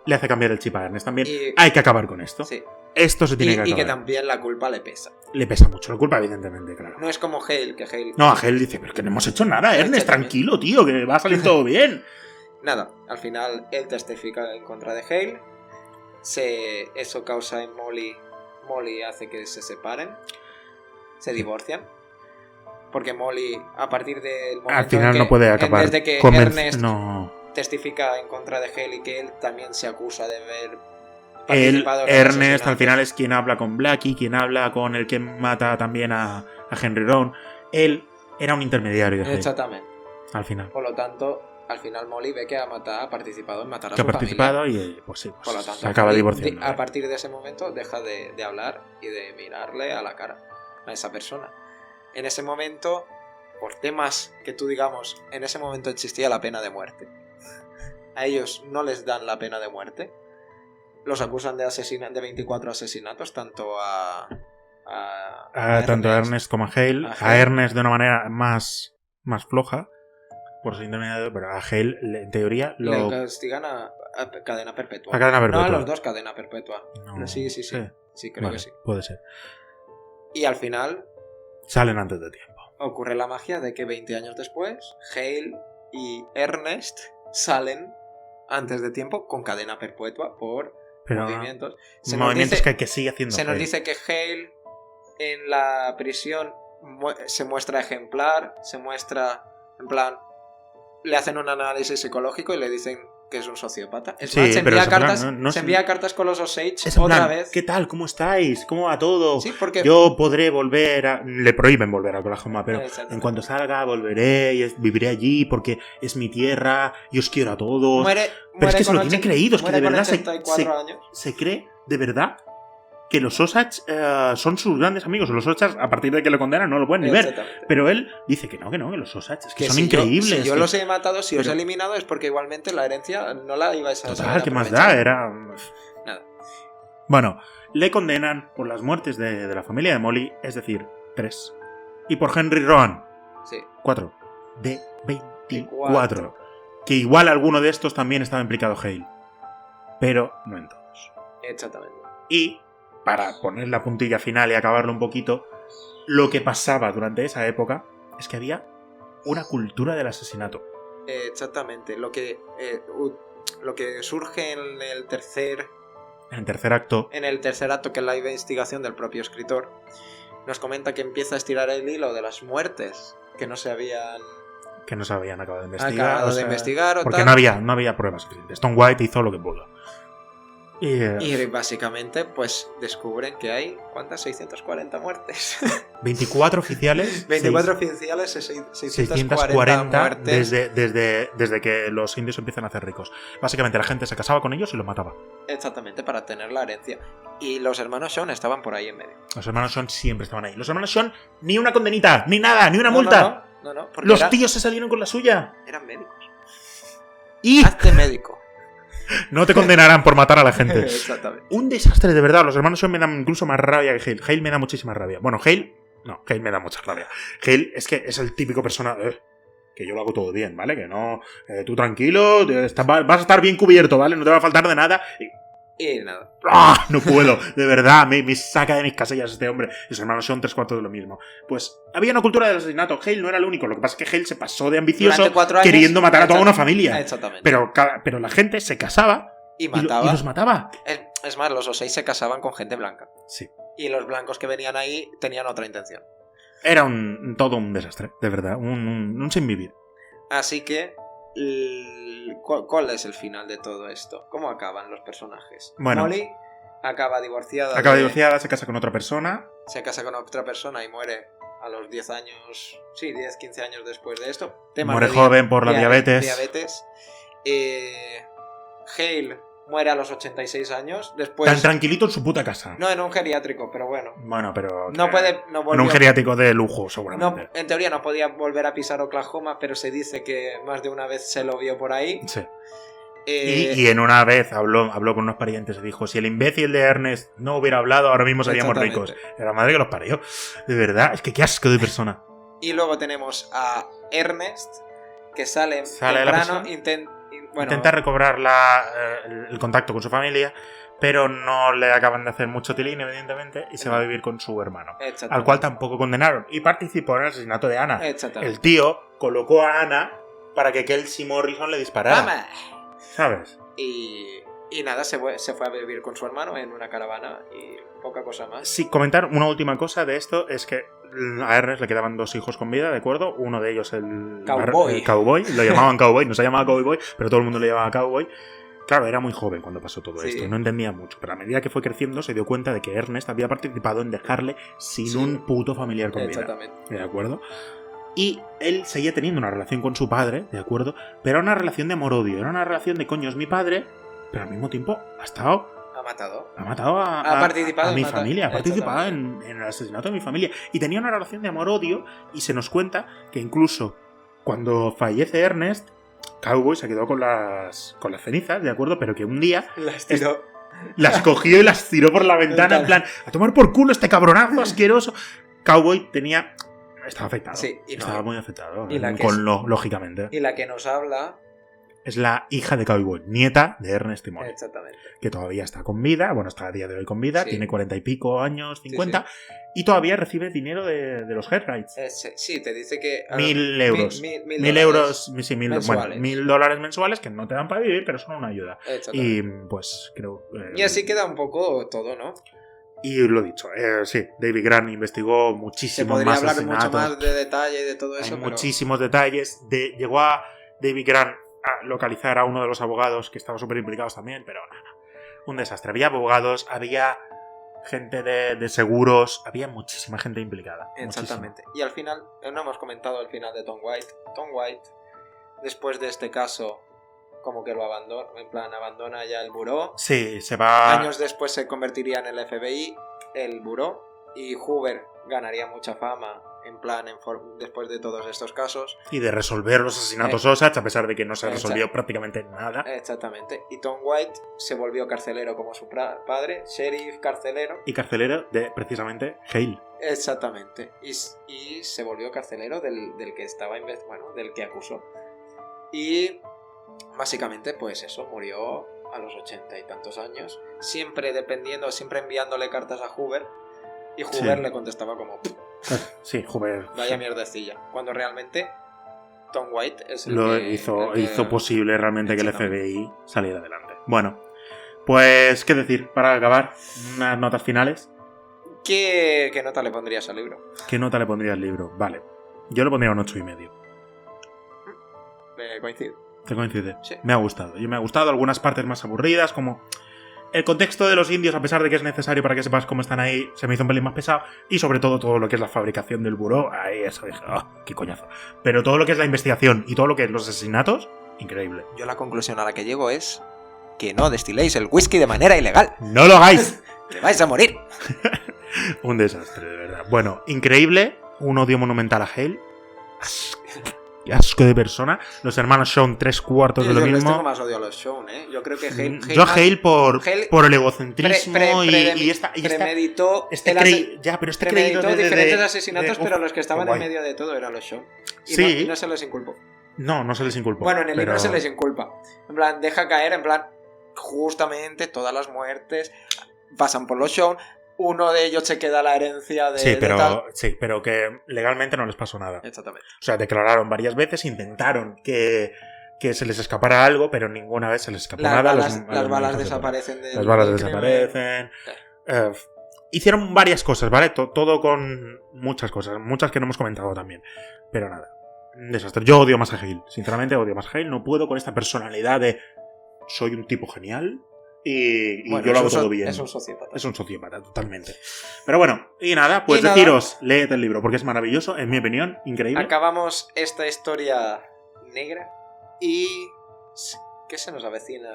le hace cambiar el chip a Ernest también. Hay que acabar con esto. Sí. Esto se tiene que acabar. Y que también la culpa le pesa. Le pesa mucho la culpa, evidentemente, claro. No es como Hale, que Hale... No, a Hale dice, pero que no hemos hecho nada, Ernest, tranquilo, tío, que va a salir todo bien. Nada, al final él testifica en contra de Hale. Eso causa en Molly... Molly hace que se separen. Se divorcian. Porque Molly, a partir del momento al final no puede acabar. Desde que Ernest... testifica en contra de Hale y que él también se acusa de haber participado en Ernest al final es quien habla con Blackie, quien habla con el que mata también a Henry Roan. Él era un intermediario de Hale. Exactamente. Al final. Por lo tanto, al final Molly ve que ha participado en matar a su familia. Que ha participado y pues sí, por lo tanto, se acaba divorciando. A partir de ese momento deja de hablar y de mirarle a la cara a esa persona. En ese momento, por temas que tú digamos, en ese momento existía la pena de muerte. A ellos no les dan la pena de muerte. Los acusan de 24 asesinatos, tanto tanto a Ernest como a Hale. A Ernest de una manera más floja, por ser intermediario, pero a Hale, en teoría, le castigan a cadena perpetua. A cadena perpetua. No, a los dos cadena perpetua. No. Sí, creo que sí. Puede ser. Y al final... salen antes de tiempo. Ocurre la magia de que 20 años después, Hale y Ernest salen antes de tiempo con cadena perpetua por movimientos. Movimientos que sigue haciendo. Se nos dice que Hale en la prisión se muestra ejemplar, se muestra en plan, le hacen un análisis psicológico y le dicen que es un sociópata. Es más, se envía cartas con los Osage otra vez. ¿Qué tal? ¿Cómo estáis? ¿Cómo va todo? Sí, porque... yo podré volver a... Le prohíben volver a Oklahoma, pero en cuanto salga volveré y viviré allí porque es mi tierra y os quiero a todos. Pero es que se lo tiene creído, es que de verdad se cree de verdad que los Osage son sus grandes amigos. Los Osage, a partir de que lo condenan, no lo pueden ni ver. Pero él dice que los Osage es que son increíbles. Si yo los he matado, si os he eliminado, es porque igualmente la herencia no la ibais a total, saber ¿qué más da? Era... nada. Bueno, le condenan por las muertes de la familia de Molly, es decir, 3. Y por Henry Roan, 4. De 24. Que igual alguno de estos también estaba implicado Hale. Pero no en todos. Exactamente. Y para poner la puntilla final y acabarlo un poquito, lo que pasaba durante esa época es que había una cultura del asesinato. Exactamente. Lo que surge en el tercer acto, que es la investigación del propio escritor, nos comenta que empieza a estirar el hilo de las muertes que no se habían acabado de investigar. Porque no había pruebas suficientes. Tom White hizo lo que pudo. Y básicamente, pues descubren que hay, ¿cuántas? 640 muertes. 24 oficiales. 24 oficiales, 640 muertes. Desde que los indios empiezan a hacer ricos. Básicamente la gente se casaba con ellos y los mataba. Exactamente, para tener la herencia. Y los hermanos Sean estaban por ahí en medio. Los hermanos Sean siempre estaban ahí. Los hermanos Sean, ni una condenita, ni nada, ni una multa. No, los tíos se salieron con la suya. Eran médicos. Y hazte médico. No te condenarán por matar a la gente. Exactamente. Un desastre, de verdad. Los hermanos Sean me dan incluso más rabia que Hale. Hale me da muchísima rabia. Bueno, Hale me da mucha rabia. Hale es que es el típico persona... que yo lo hago todo bien, ¿vale? Que no... tú tranquilo, vas a estar bien cubierto, ¿vale? No te va a faltar de nada. Y nada. ¡Ah! No puedo, de verdad, me saca de mis casillas este hombre. Los hermanos son 3/4 de lo mismo. Pues había una cultura del asesinato. Hale no era el único. Lo que pasa es que Hale se pasó de ambicioso queriendo matar a toda una familia. Exactamente. Pero la gente se casaba y los mataba. Es más, los Osei se casaban con gente blanca. Sí. Y los blancos que venían ahí tenían otra intención. Era todo un desastre, de verdad. Un sin vivir. Así que... ¿Cuál es el final de todo esto? ¿Cómo acaban los personajes? Bueno, Molly acaba divorciada. Se casa con otra persona. Se casa con otra persona y muere a los 10 años. Sí, 10, 15 años después de esto. Muere joven por la diabetes. Hale muere a los 86 años. Después... Tan tranquilito en su puta casa. No, en un geriátrico, pero bueno. Bueno, pero... No volvió... En un geriátrico de lujo, seguramente. En teoría no podía volver a pisar Oklahoma, pero se dice que más de una vez se lo vio por ahí. Sí. Y en una vez habló con unos parientes y dijo: si el imbécil de Ernest no hubiera hablado, ahora mismo seríamos ricos. Era la madre que los parió. De verdad, es que qué asco de persona. Y luego tenemos a Ernest, que sale temprano, intenta recobrar el contacto con su familia, pero no le acaban de hacer mucho tilín, evidentemente, y se va a vivir con su hermano, al cual tampoco condenaron, y participó en el asesinato de Anna. El tío colocó a Anna para que Kelsey Morrison le disparara. ¡Mama! ¿Sabes? Y nada, se fue a vivir con su hermano en una caravana y poca cosa más. Sí, comentar una última cosa de esto es que a Ernest le quedaban 2 hijos con vida, ¿de acuerdo? Uno de ellos el Cowboy, lo llamaban Cowboy, no se llamaba Cowboy, pero todo el mundo le llamaba Cowboy. Claro, era muy joven cuando pasó todo esto, no entendía mucho, pero a medida que fue creciendo se dio cuenta de que Ernest había participado en dejarle sin un puto familiar con vida. ¿De acuerdo? Y él seguía teniendo una relación con su padre, ¿de acuerdo? Pero era una relación de amor-odio, era una relación de coño, es mi padre, pero al mismo tiempo ha matado a mi familia, ha participado en el asesinato de mi familia. Y tenía una relación de amor-odio, y se nos cuenta que incluso cuando fallece Ernest, Cowboy se quedó con las cenizas, ¿de acuerdo? Pero que un día las cogió y las tiró por la ventana, en plan, a tomar por culo este cabronazo asqueroso. Cowboy estaba afectado. Sí, estaba muy afectado, lógicamente. Y la que nos habla es la hija de Cowboy, nieta de Ernest y Molly. Exactamente. Que todavía está con vida, bueno, está a día de hoy con vida, tiene 40 y pico años, 50, y todavía recibe dinero de los head rights. Sí, te dice que... 1.000 euros. 1.000 euros, sí, mensuales. Bueno, $1.000 mensuales que no te dan para vivir, pero son una ayuda. Y pues creo... y así queda un poco todo, ¿no? Y lo dicho, sí, David Grant investigó muchísimo más asesinatos. Se podría hablar mucho más de detalle y de todo eso. Hay muchísimos detalles. Llegó a David Grant a localizar a uno de los abogados que estaba súper implicados también, pero nada, un desastre. Había abogados, había gente de seguros, había muchísima gente implicada. Exactamente. Muchísima. Y al final, no hemos comentado el final de Tom White. Tom White, después de este caso, como que lo abandona ya el buró. Sí, se va... Años después se convertiría en el FBI, el buró, y Hoover ganaría mucha fama después de todos estos casos. Y de resolver los asesinatos Osage, a pesar de que no se resolvió prácticamente nada. Exactamente. Y Tom White se volvió carcelero como su padre, sheriff carcelero. Y carcelero de, precisamente, Hale. Exactamente. Y se volvió carcelero del que estaba del que acusó. Y básicamente, pues eso, murió a los 80 y tantos años, siempre enviándole cartas a Hoover, y Hoover le contestaba como... Sí, Hoover. Vaya mierdecilla. Cuando realmente Tom White es el Lo que hizo posible realmente que el FBI saliera adelante. Bueno, pues, ¿qué decir? Para acabar, unas notas finales. ¿Qué nota le pondrías al libro? ¿Qué nota le pondría al libro? Vale, yo le pondría un 8,5. Coincido. ¿Te coincide? Sí. Me ha gustado. Y me ha gustado algunas partes más aburridas, como el contexto de los indios, a pesar de que es necesario para que sepas cómo están ahí, se me hizo un pelín más pesado. Y sobre todo lo que es la fabricación del buró, ahí eso dije, qué coñazo. Pero todo lo que es la investigación y todo lo que es los asesinatos, increíble. Yo la conclusión a la que llego es que no destiléis el whisky de manera ilegal. ¡No lo hagáis! ¡Que vais a morir! Un desastre, de verdad. Bueno, increíble. Un odio monumental a Hale. Asco de persona. Los hermanos Shawn, 3/4 de lo Yo les mismo. tengo más odio a los Shawn, ¿eh? Yo creo que Hale... Yo a Hale por el egocentrismo y esta... Premeditó... Premeditó diferentes asesinatos, pero los que estaban en medio de todo eran los Shawn. Y no se les inculpó. No se les inculpó. Bueno, en el libro se les inculpa. En plan, deja caer, en plan... Justamente todas las muertes pasan por los Shawn. Uno de ellos se queda la herencia de... Sí, pero que legalmente no les pasó nada. Exactamente. O sea, declararon varias veces, intentaron que se les escapara algo, pero ninguna vez se les escapó nada. Las balas desaparecen. Las balas desaparecen. Hicieron varias cosas, ¿vale? Todo con muchas cosas. Muchas que no hemos comentado también. Pero nada. Un desastre. Yo odio más a Hale. Sinceramente odio más a Hale. No puedo con esta personalidad de... Soy un tipo genial... Y yo lo hago todo bien. Es un sociópata. Es un sociópata, totalmente. Pero bueno, y nada, pues deciros, leed el libro, porque es maravilloso, en mi opinión, increíble. Acabamos esta historia negra y... ¿Qué se nos avecina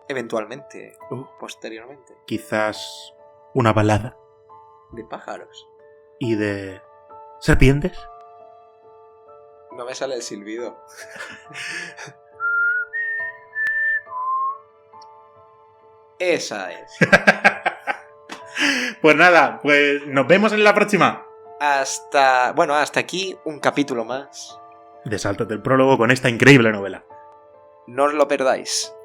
eventualmente, posteriormente? Quizás una balada. ¿De pájaros? ¿Y de serpientes? No me sale el silbido. Esa es. Pues nada, pues nos vemos en la próxima. Hasta aquí un capítulo más De Sáltate el prólogo con esta increíble novela. No os lo perdáis.